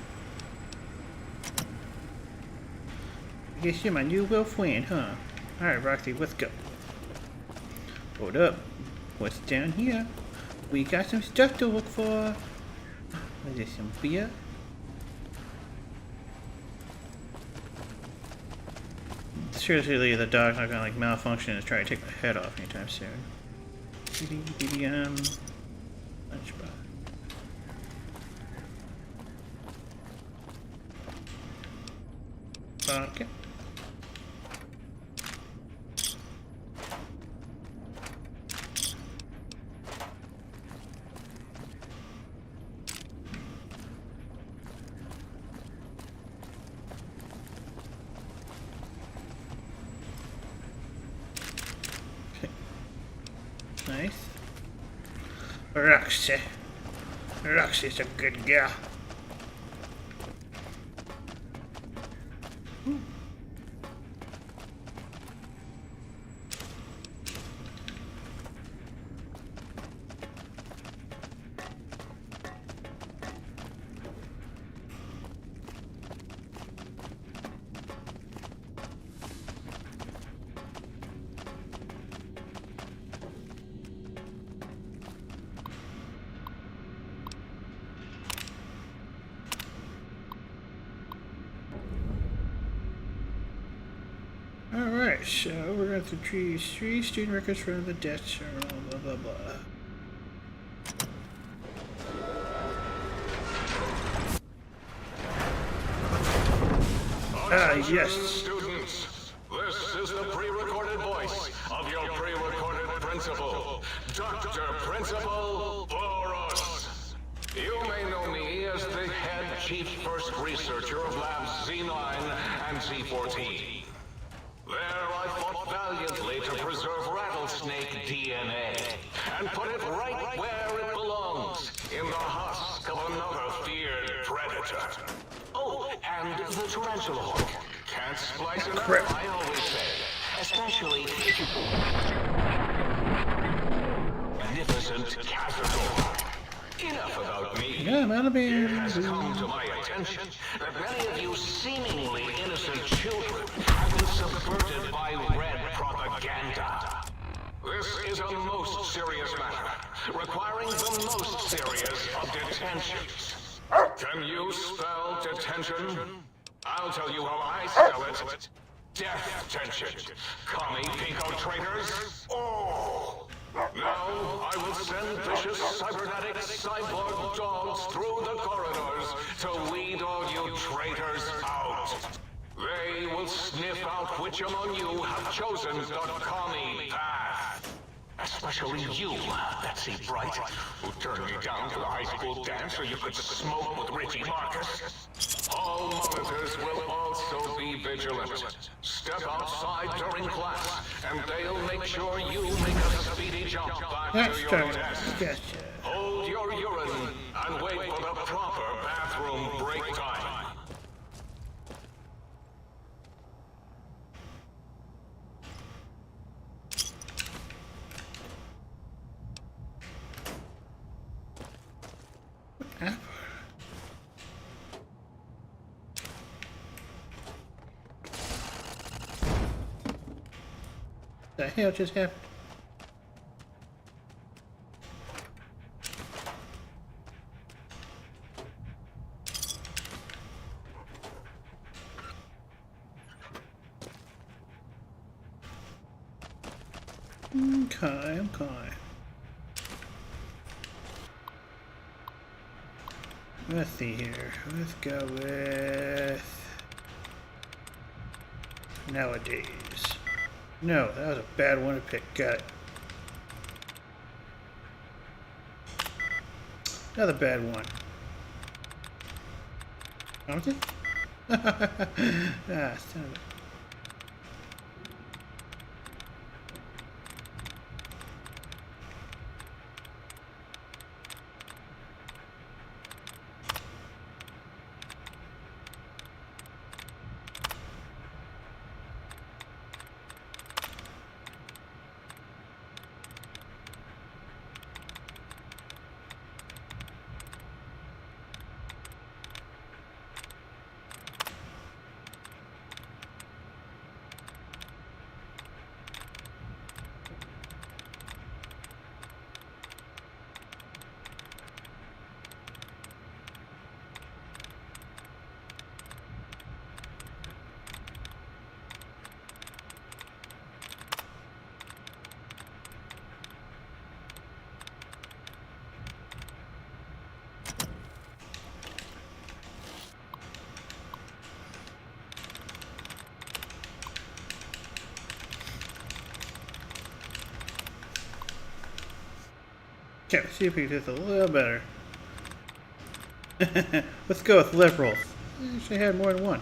I guess you're my new little friend, huh? Alright, Roxy, let's go. Hold up. What's down here? We got some stuff to look for. Is this some beer? Seriously, the dog's not gonna like malfunction and try to take my head off anytime soon. Lunchbox. Okay. Nice. Roxy. Roxy's a good girl. Alright, so we're going to retrieve 3 student records from the death journal, blah blah blah. Yes. Students, this is the pre-recorded voice of your pre-recorded principal, Dr. Principal Boros. You may know me as the head chief first researcher of Labs Z9 and Z14. There I fought valiantly to preserve rattlesnake DNA and put it right where it belongs, in the husk of another predator. Oh, and the tarantula hawk. Can't splice enough, Crap. I always say. Especially if you... Magnificent cazador. Enough about me. Yeah, I'm out of It has beans. come to my attention that many of you seemingly innocent children have been subverted by red propaganda. This is a most serious matter, requiring the most serious of detentions. Can you spell detention? I'll tell you how I spell it. Death tension. Commie pinko traitors. Oh! Now, I will send vicious cybernetic cyborg dogs through the corridors to weed all you traitors out. They will sniff out which among you have chosen the commie path. Especially you, Betsy Bright, who turned me down for the high school dance so you could smoke with Richie Marcus. All monitors will also be vigilant. Step outside during class, and they'll make sure you make a speedy jump back That's to your true. desk. Gotcha. Hold your urine and wait for the proper bathroom break time. The hell just happened? Okay. Let's see here. Let's go with nowadays. No, that was a bad one to pick. Got it. Another bad one. Found it? Ah, son of a... Okay, let's see if we can do this a little better. Let's go with liberals. I actually had more than one.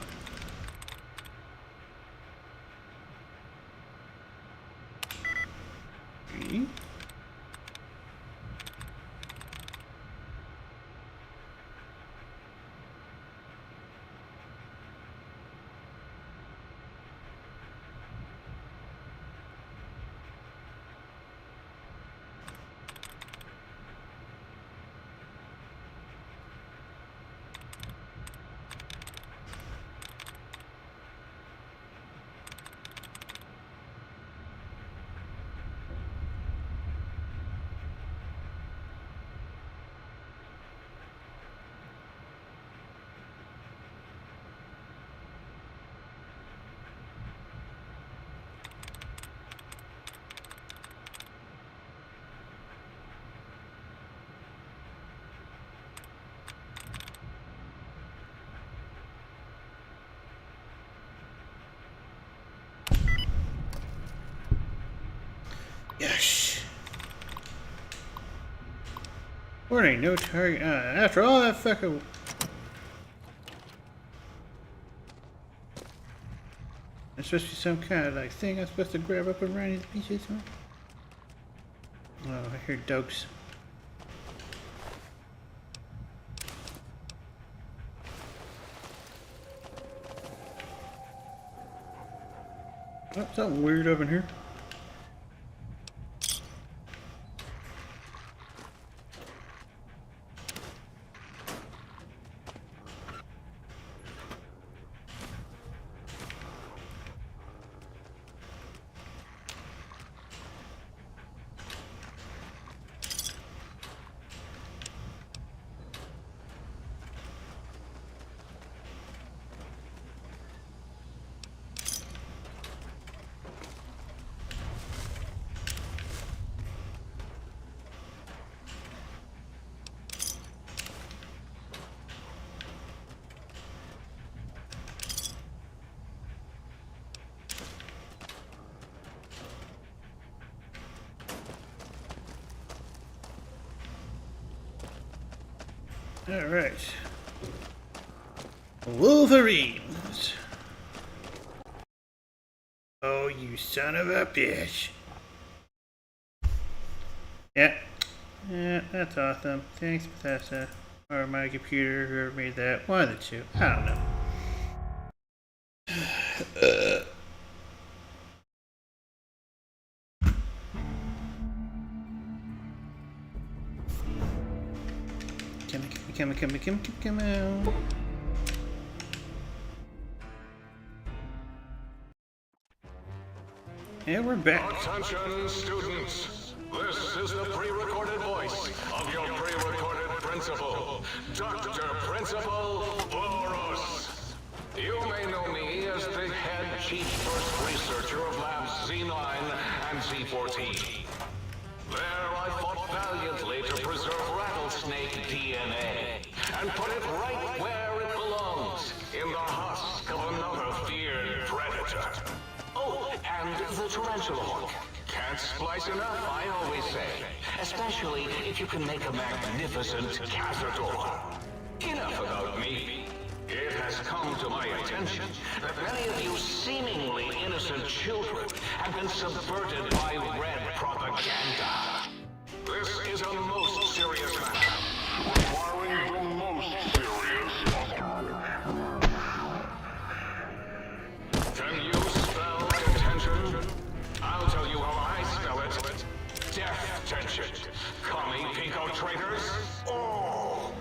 Three. Yes. Warning, no target. After all that fucking... It's supposed to be some kind of like thing I'm supposed to grab up and run these pieces, huh? Oh, I hear dogs. Oh, something weird up in here. All right. Wolverines. Oh, you son of a bitch. Yeah. Yeah, that's awesome. Thanks, Bethesda. Or my computer, whoever made that. One of the two. I don't know. Come on. And we're back. Attention, students. This is the pre-recorded voice of your pre-recorded principal, Dr. Principal Boros. You may know me as the head chief first researcher of Labs Z9 and Z14. There I fought valiantly to preserve rattlesnake DNA and put it right where it belongs, in the husk of another feared predator. Oh, and the tarantula hook. Can't splice enough, I always say. Especially if you can make a magnificent cazador. Enough about me. It has come to my attention that many of you seemingly innocent children have been subverted by red propaganda. This is a most serious matter, requiring the most serious. Can you spell intention? I'll tell you how I spell it. Death tension. Commie pinko traitors. Oh!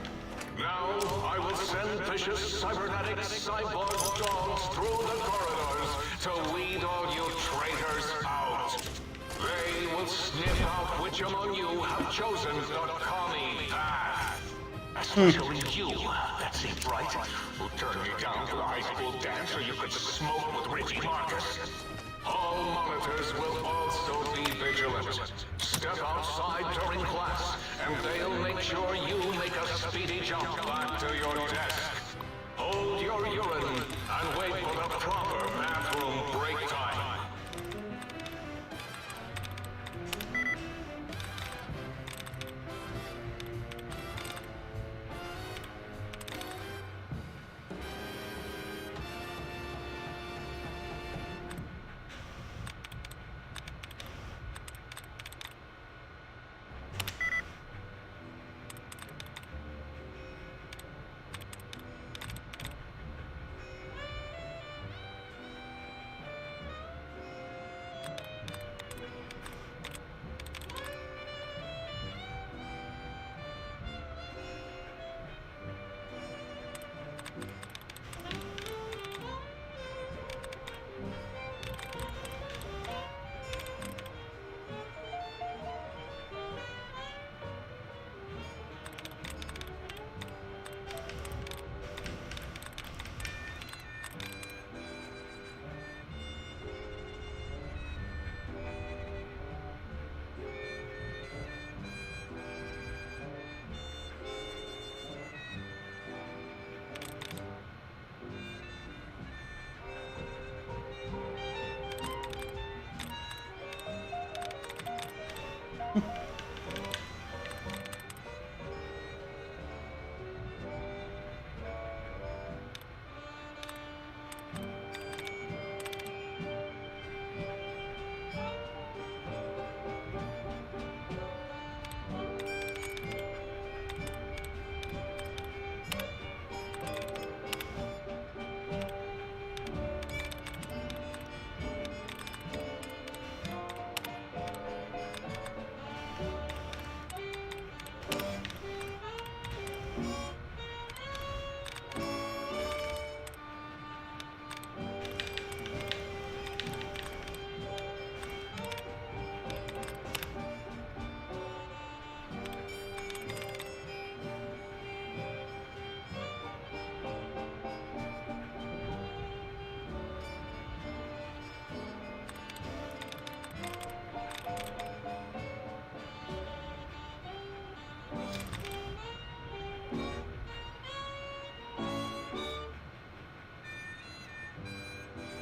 Now, I will send vicious cybernetic cyborg dogs through the corridors to weed all you traitors out. They will sniff out which among you have chosen the commie path. Especially you, Betsy Bright, who turned me down to the high school dance so you could smoke with Richie Marcus. All monitors will also be vigilant. Step outside during class, and they'll make sure you make a speedy jump back to your desk. Hold your urine and wait for the proper bathroom break time.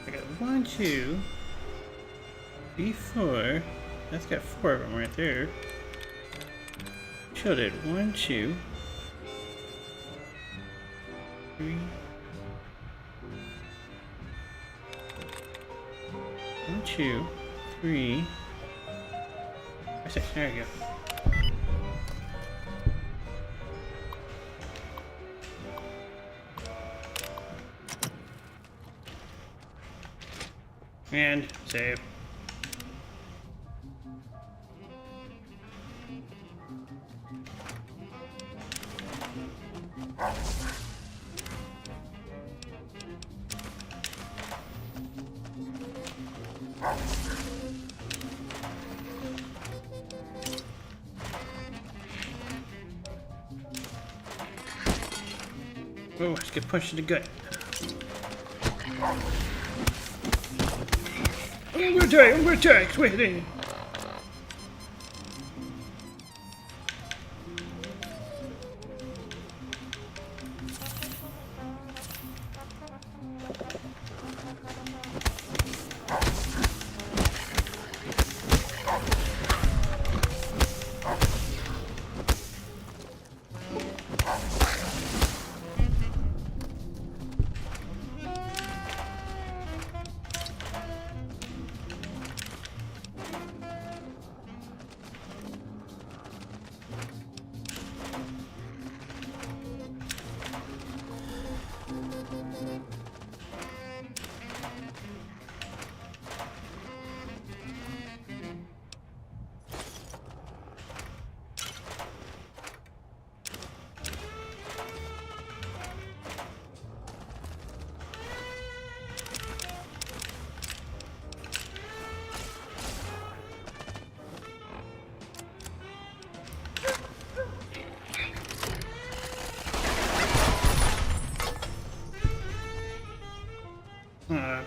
I got 1, 2, 3, 4. That's got 4 of them right there. Showed it 1, 2, 3. 1, 2, 3. That's it. There you go. And save. Oh, let's get punched in the gut. I'm gonna attack, wait there.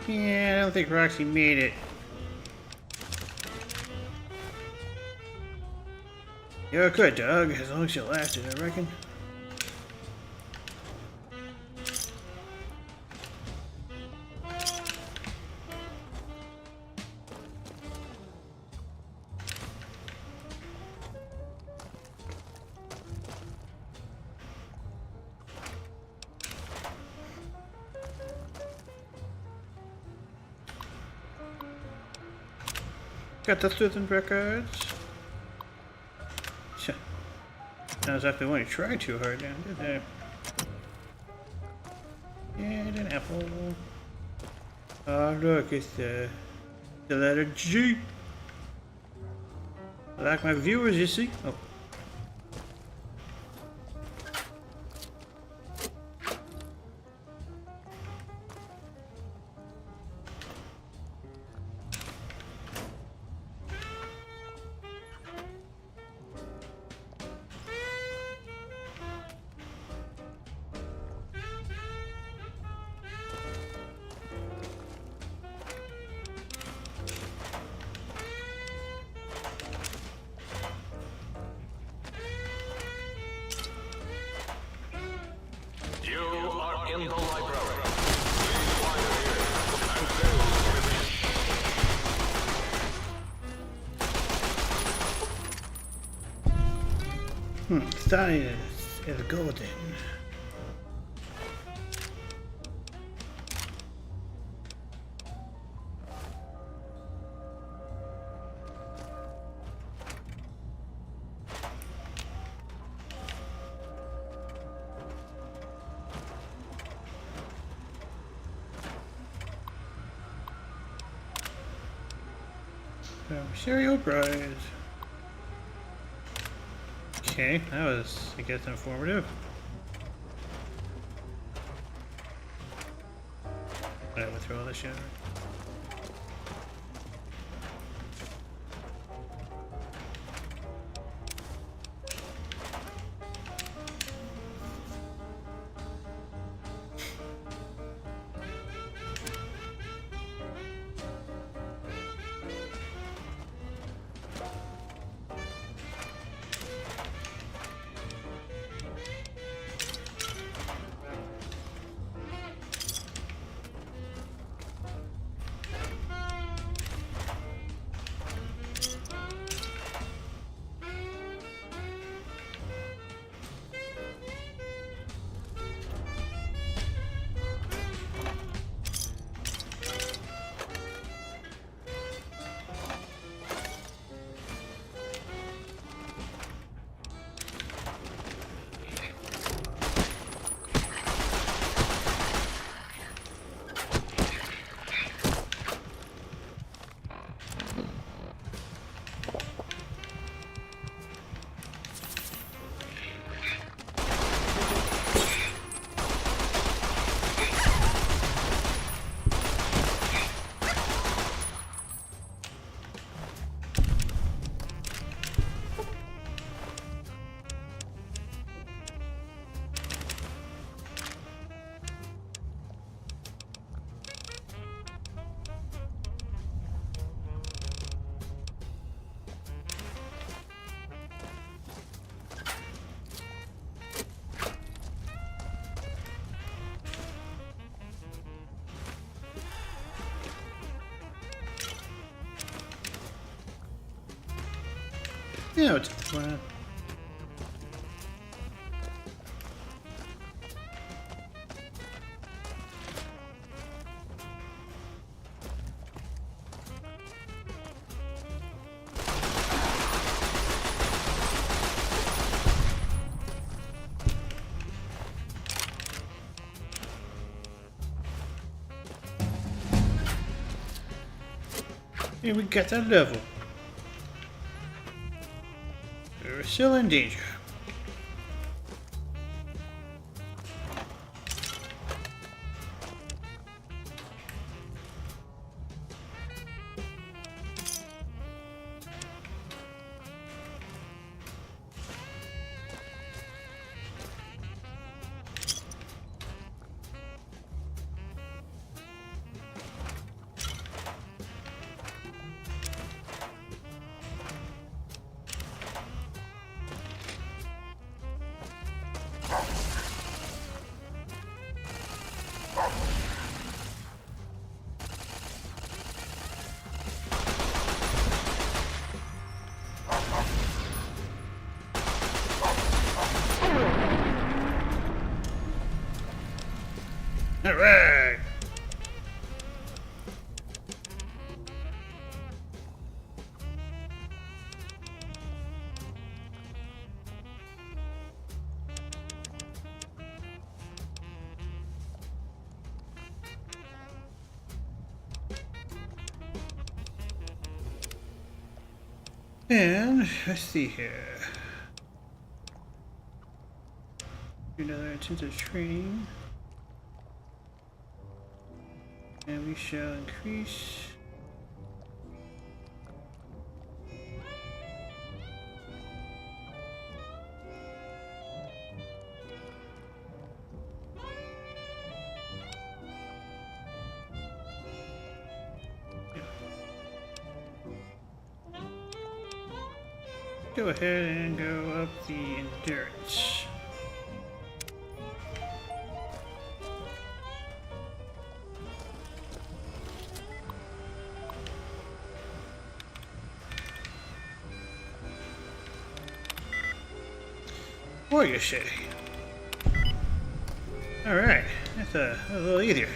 Yeah, I don't think Roxy made it. You're good, Doug, as long as you lasted, I reckon. Got the Sleuthing records. Not exactly one to try too hard now, did they? And an apple. Oh look, it's the letter G. Like my viewers, you see. Oh. In the library. Science is golden. Cereal prize. Okay, that was, I guess, informative. I will throw all this shit. Yeah, it's fine. And we got that level. We're still in danger. Alright! And let's see here. Another intensive training. And we shall increase. Go ahead and go up the endurance. Warrior City. Alright, that's a little easier.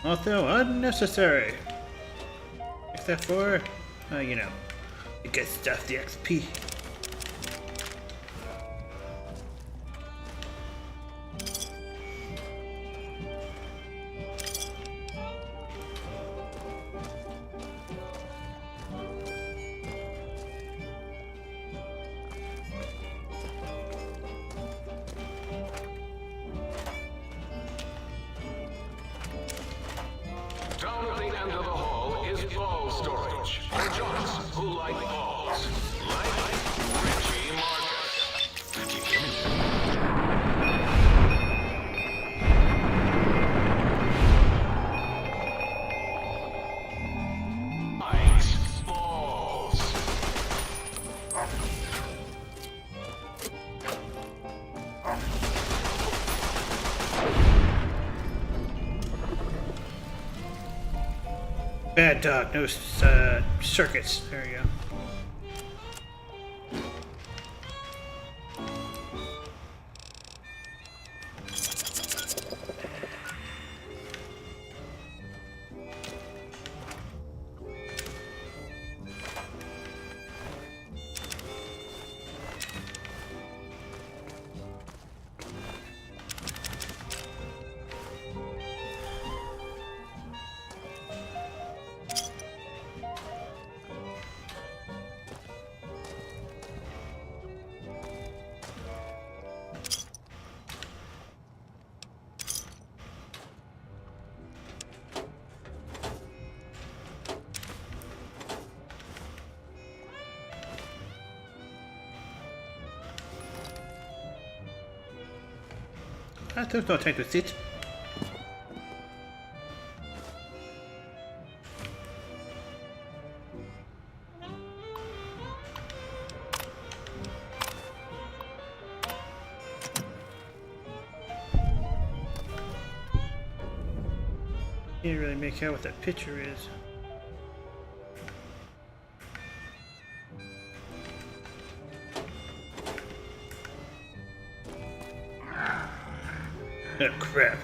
Although unnecessary. Except for, you know, the good stuff, the XP. Down at the end of the hall is ball storage. For jocks who like balls. Like Richie Marcus. Keep coming. Ice balls. Bad dog, no circuits. There you go. There's no time to sit. Can't really make out what that picture is. Oh crap.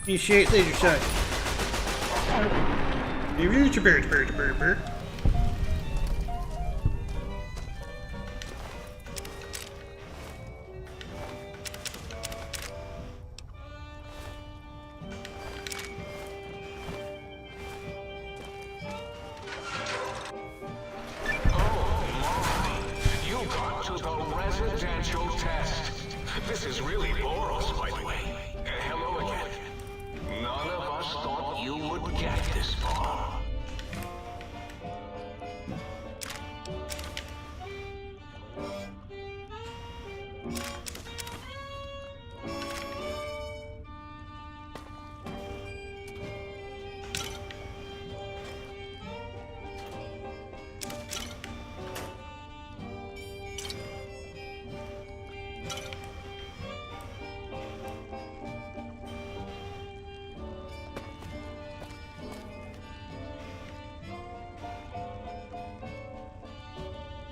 Initiate laser sight. Bird. You got to the residential test. This is really Boros, by the way. Hello again. None of us thought you would get this far.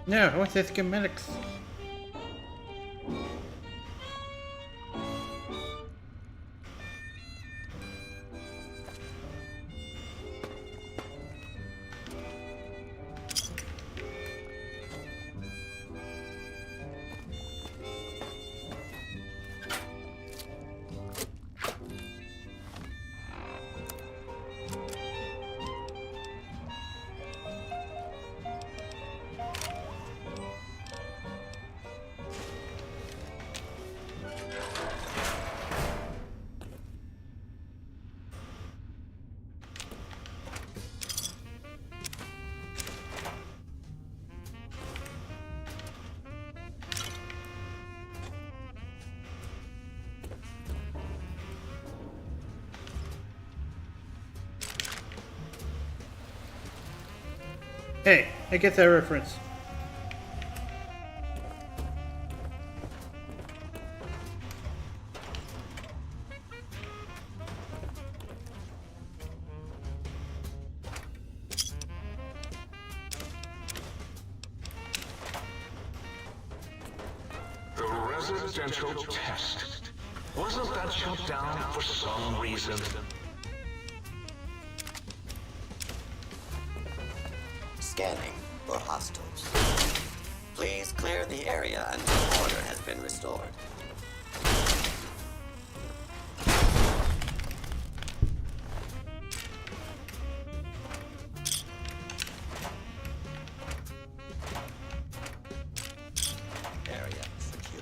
No, I want the schematics. Hey, I get that reference. The residential test. Wasn't that shut down for some reason? Scanning for hostiles. Please clear the area until order has been restored. Area secure.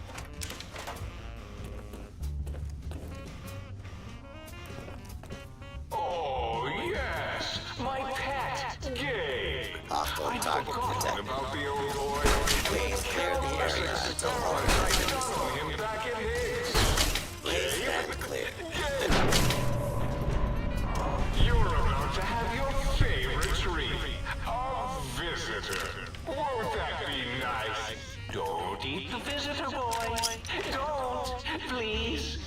Oh, yes! My pet, Gabe! Hostile target detected. About the old boy. Please clear the area until order has been restored. Him back in his. Please stand clear. You're about to have your favorite treat. A visitor. Won't that be nice? Don't eat the visitor, boy. Don't, please.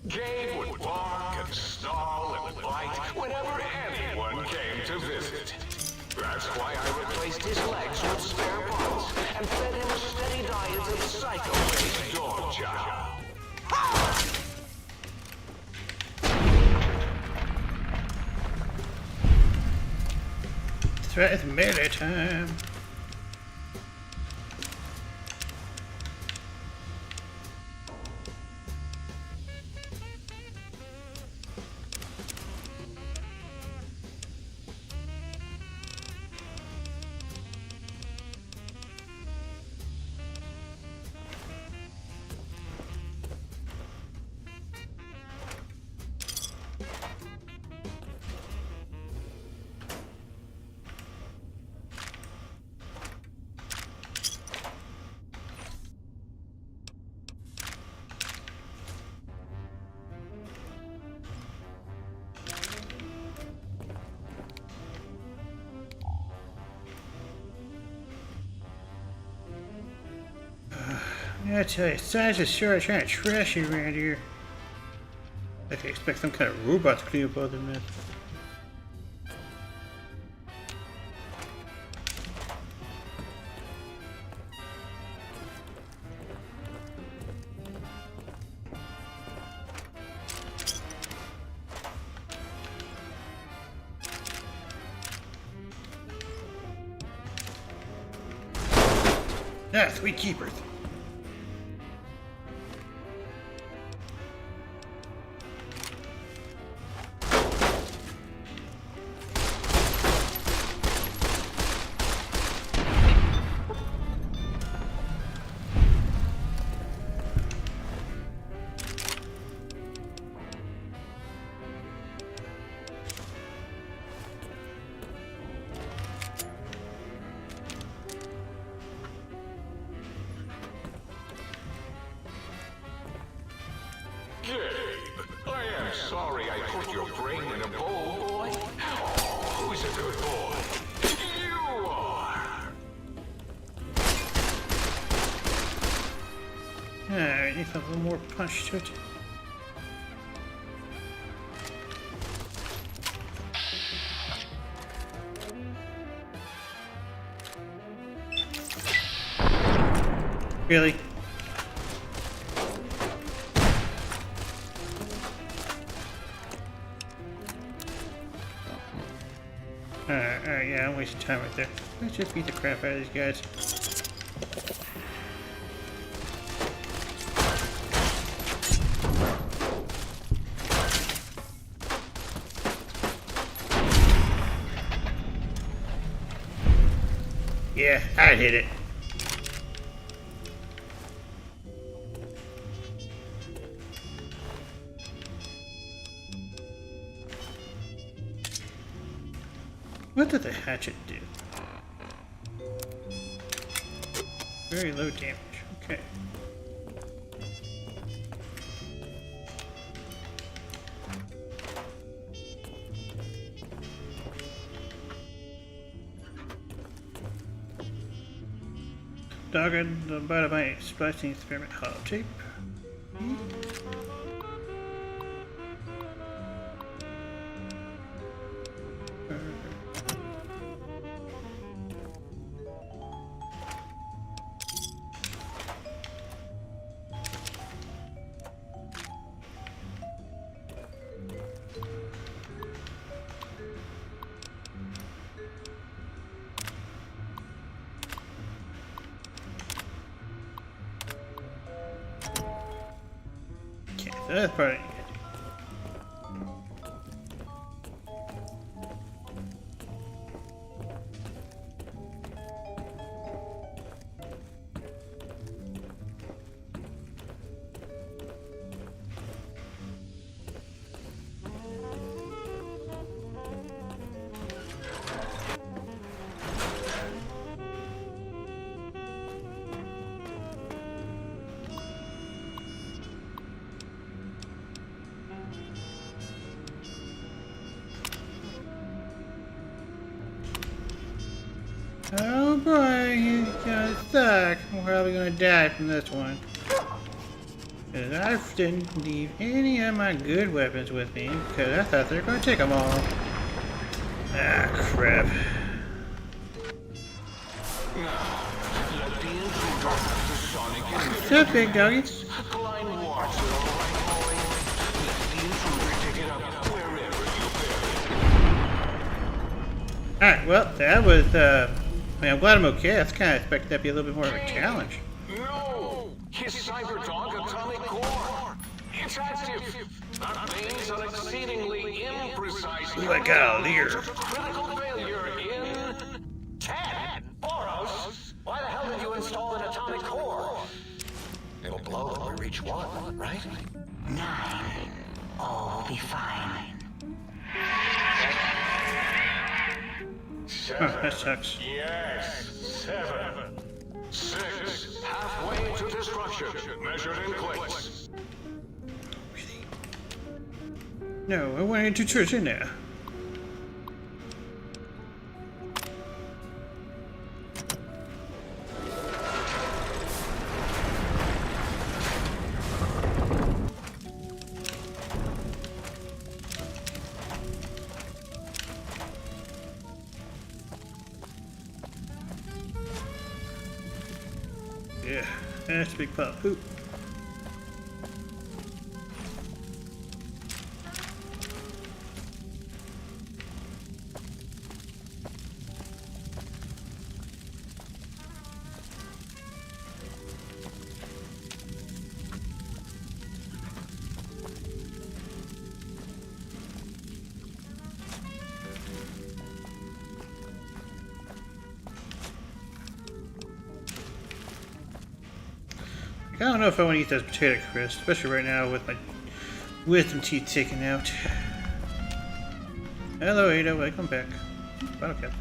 Gabe would bark and snarl and bite whenever anyone came to visit. That's why I replaced his legs with spare parts and fed him a steady diet of psycho-based dog chow. That's right, it's melee time. Yeah, I tell you, size is sure trying to trash you around here. Like I expect some kind of robot to clean up all the mess. Ah, sweet keepers. Gabe, I am sorry I put your brain in a bowl, boy. Oh, who's a good boy? You are. Alright, needs a little more punch to it. Really? Alright, yeah, I'm wasting time right there. Let's just beat the crap out of these guys. Yeah, I hit it. What did the hatchet do? Very low damage. Okay. Dogged about my splicing experiment hollow tape. Okay, so that's probably good. Oh boy, he's gonna suck. I'm probably gonna die from this one. Because I didn't leave any of my good weapons with me, because I thought they were gonna take them all. Ah, crap. What's up, big doggy? Alright, well, that was, I mean, I'm glad I'm okay. I was kind of expecting that to be a little bit more of a challenge. No! His Cyberdog atomic core! It's active! That means an exceedingly imprecise... Ooh, I got a leer. Critical failure in... 10! Boros, why the hell did you install an atomic core? It'll blow when we reach 1, right? 9. All will be fine. Oh, that sucks. Yes, 7. 6. Halfway to destruction, measured in clicks. No, I wanted to church in there. That's a big pile of poop. I don't know if I want to eat those potato crisps, especially right now with my wisdom teeth taken out. Hello, Ada. Welcome back. Bottle cap.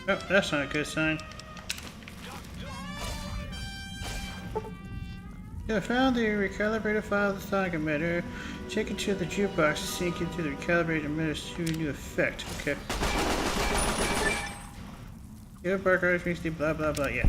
Oh, that's not a good sign. You have found the recalibrated file of the sonic emitter. Take it to the jukebox to sync into the recalibrated emitter to a new effect. Okay. Your bark artist makes the blah blah blah. Yeah.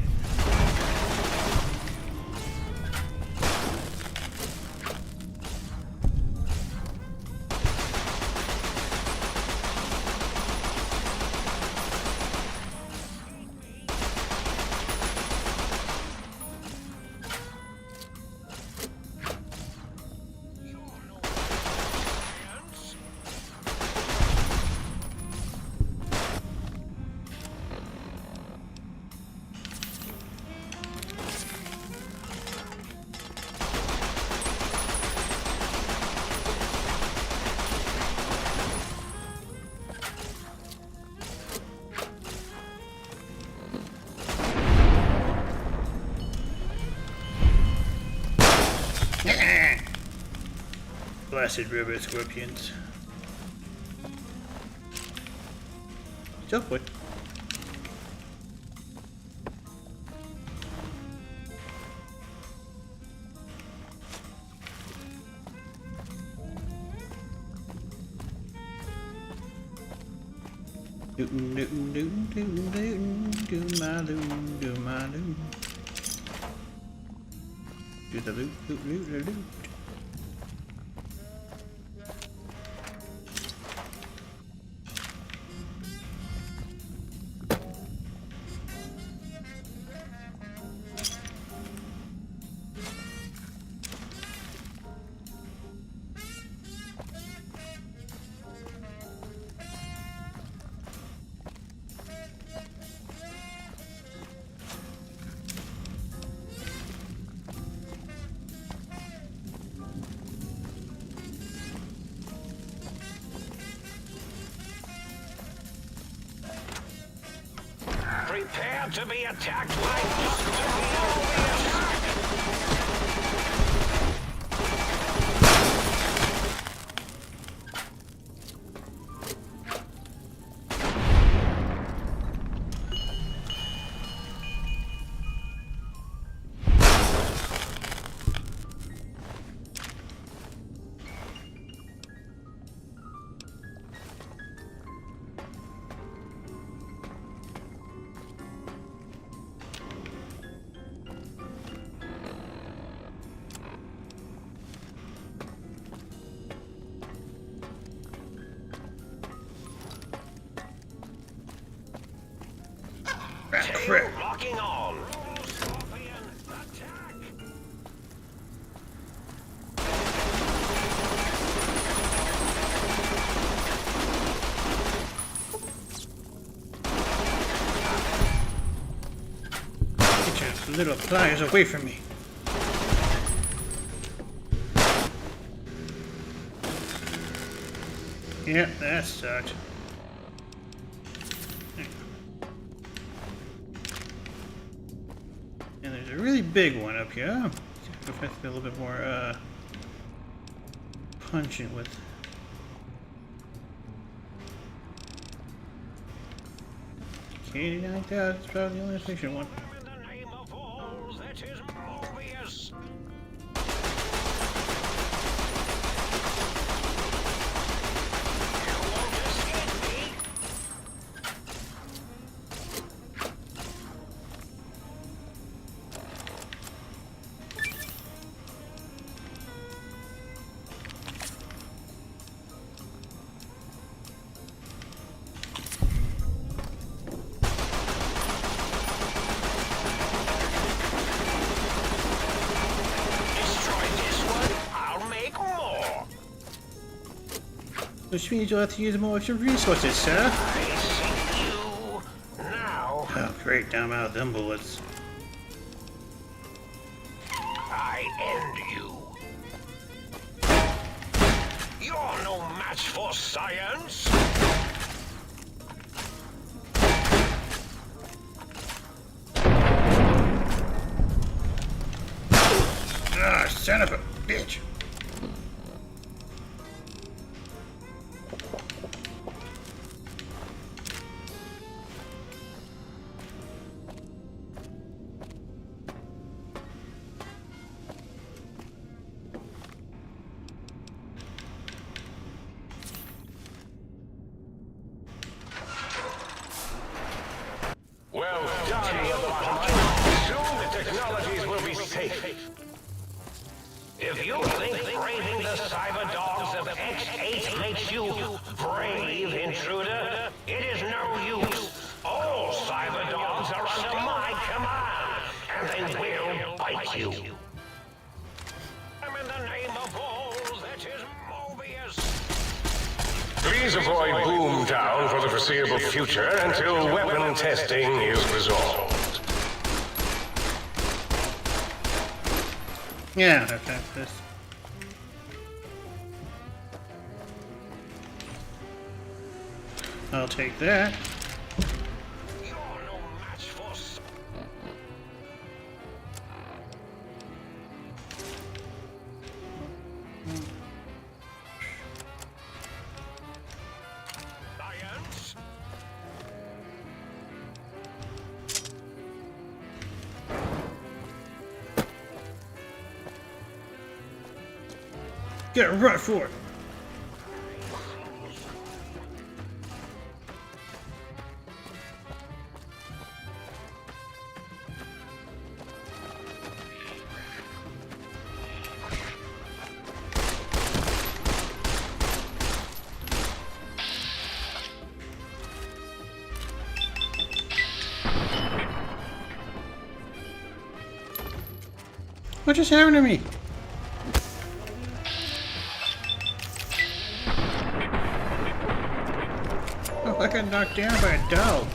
Blasted rubber scorpions. Jump wood. Do do do do do do my loom, do my loom. Do the loop, loop, loop, loop, loop. Prepare to be attacked by Doctor. Crap. Locking on. Get your little pliers away from me. Yep, that sucked. And there's a really big one up here. Oh, I have to be a little bit more pungent with. K89,000 is probably the only efficient one. Which means you'll have to use more of your resources, sir. I see you now. Oh, great. Now I'm out of them bullets. I end you. You're no match for science. Ah, son of a bitch. Well done, Lobotomite. Soon the technologies will be safe. If you think braving the cyber dogs of X8 makes you brave, intruder, it is no use. All cyber dogs are under my command, and they will bite you. I'm in the name of all that is Mobius. Please avoid Boomtown for the foreseeable future until weapon testing is resolved. Yeah, okay. This. I'll take that. You're no match for science. Get right for it. What just happened to me? Oh, I got knocked down by a dog.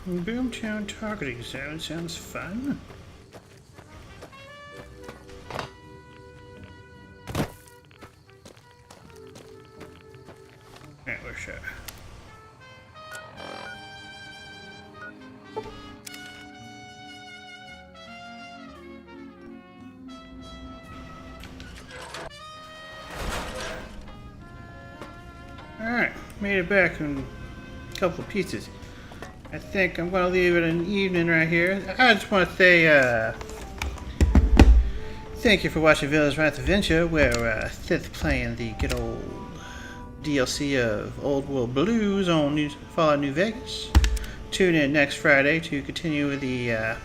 Boomtown targeting zone sounds fun. Alright, we're sure. Alright, made it back in a couple of pieces. I think I'm going to leave it an evening right here. I just want to say thank you for watching Villain's Wrath Adventure, where Sith's playing the good old DLC of Old World Blues on Fallout New Vegas. Tune in next Friday to continue with the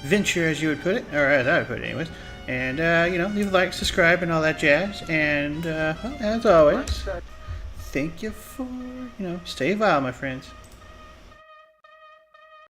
venture, as you would put it, or as I would put it anyways. And, leave a like, subscribe, and all that jazz. And, well, as always, thank you for, stay wild, my friends.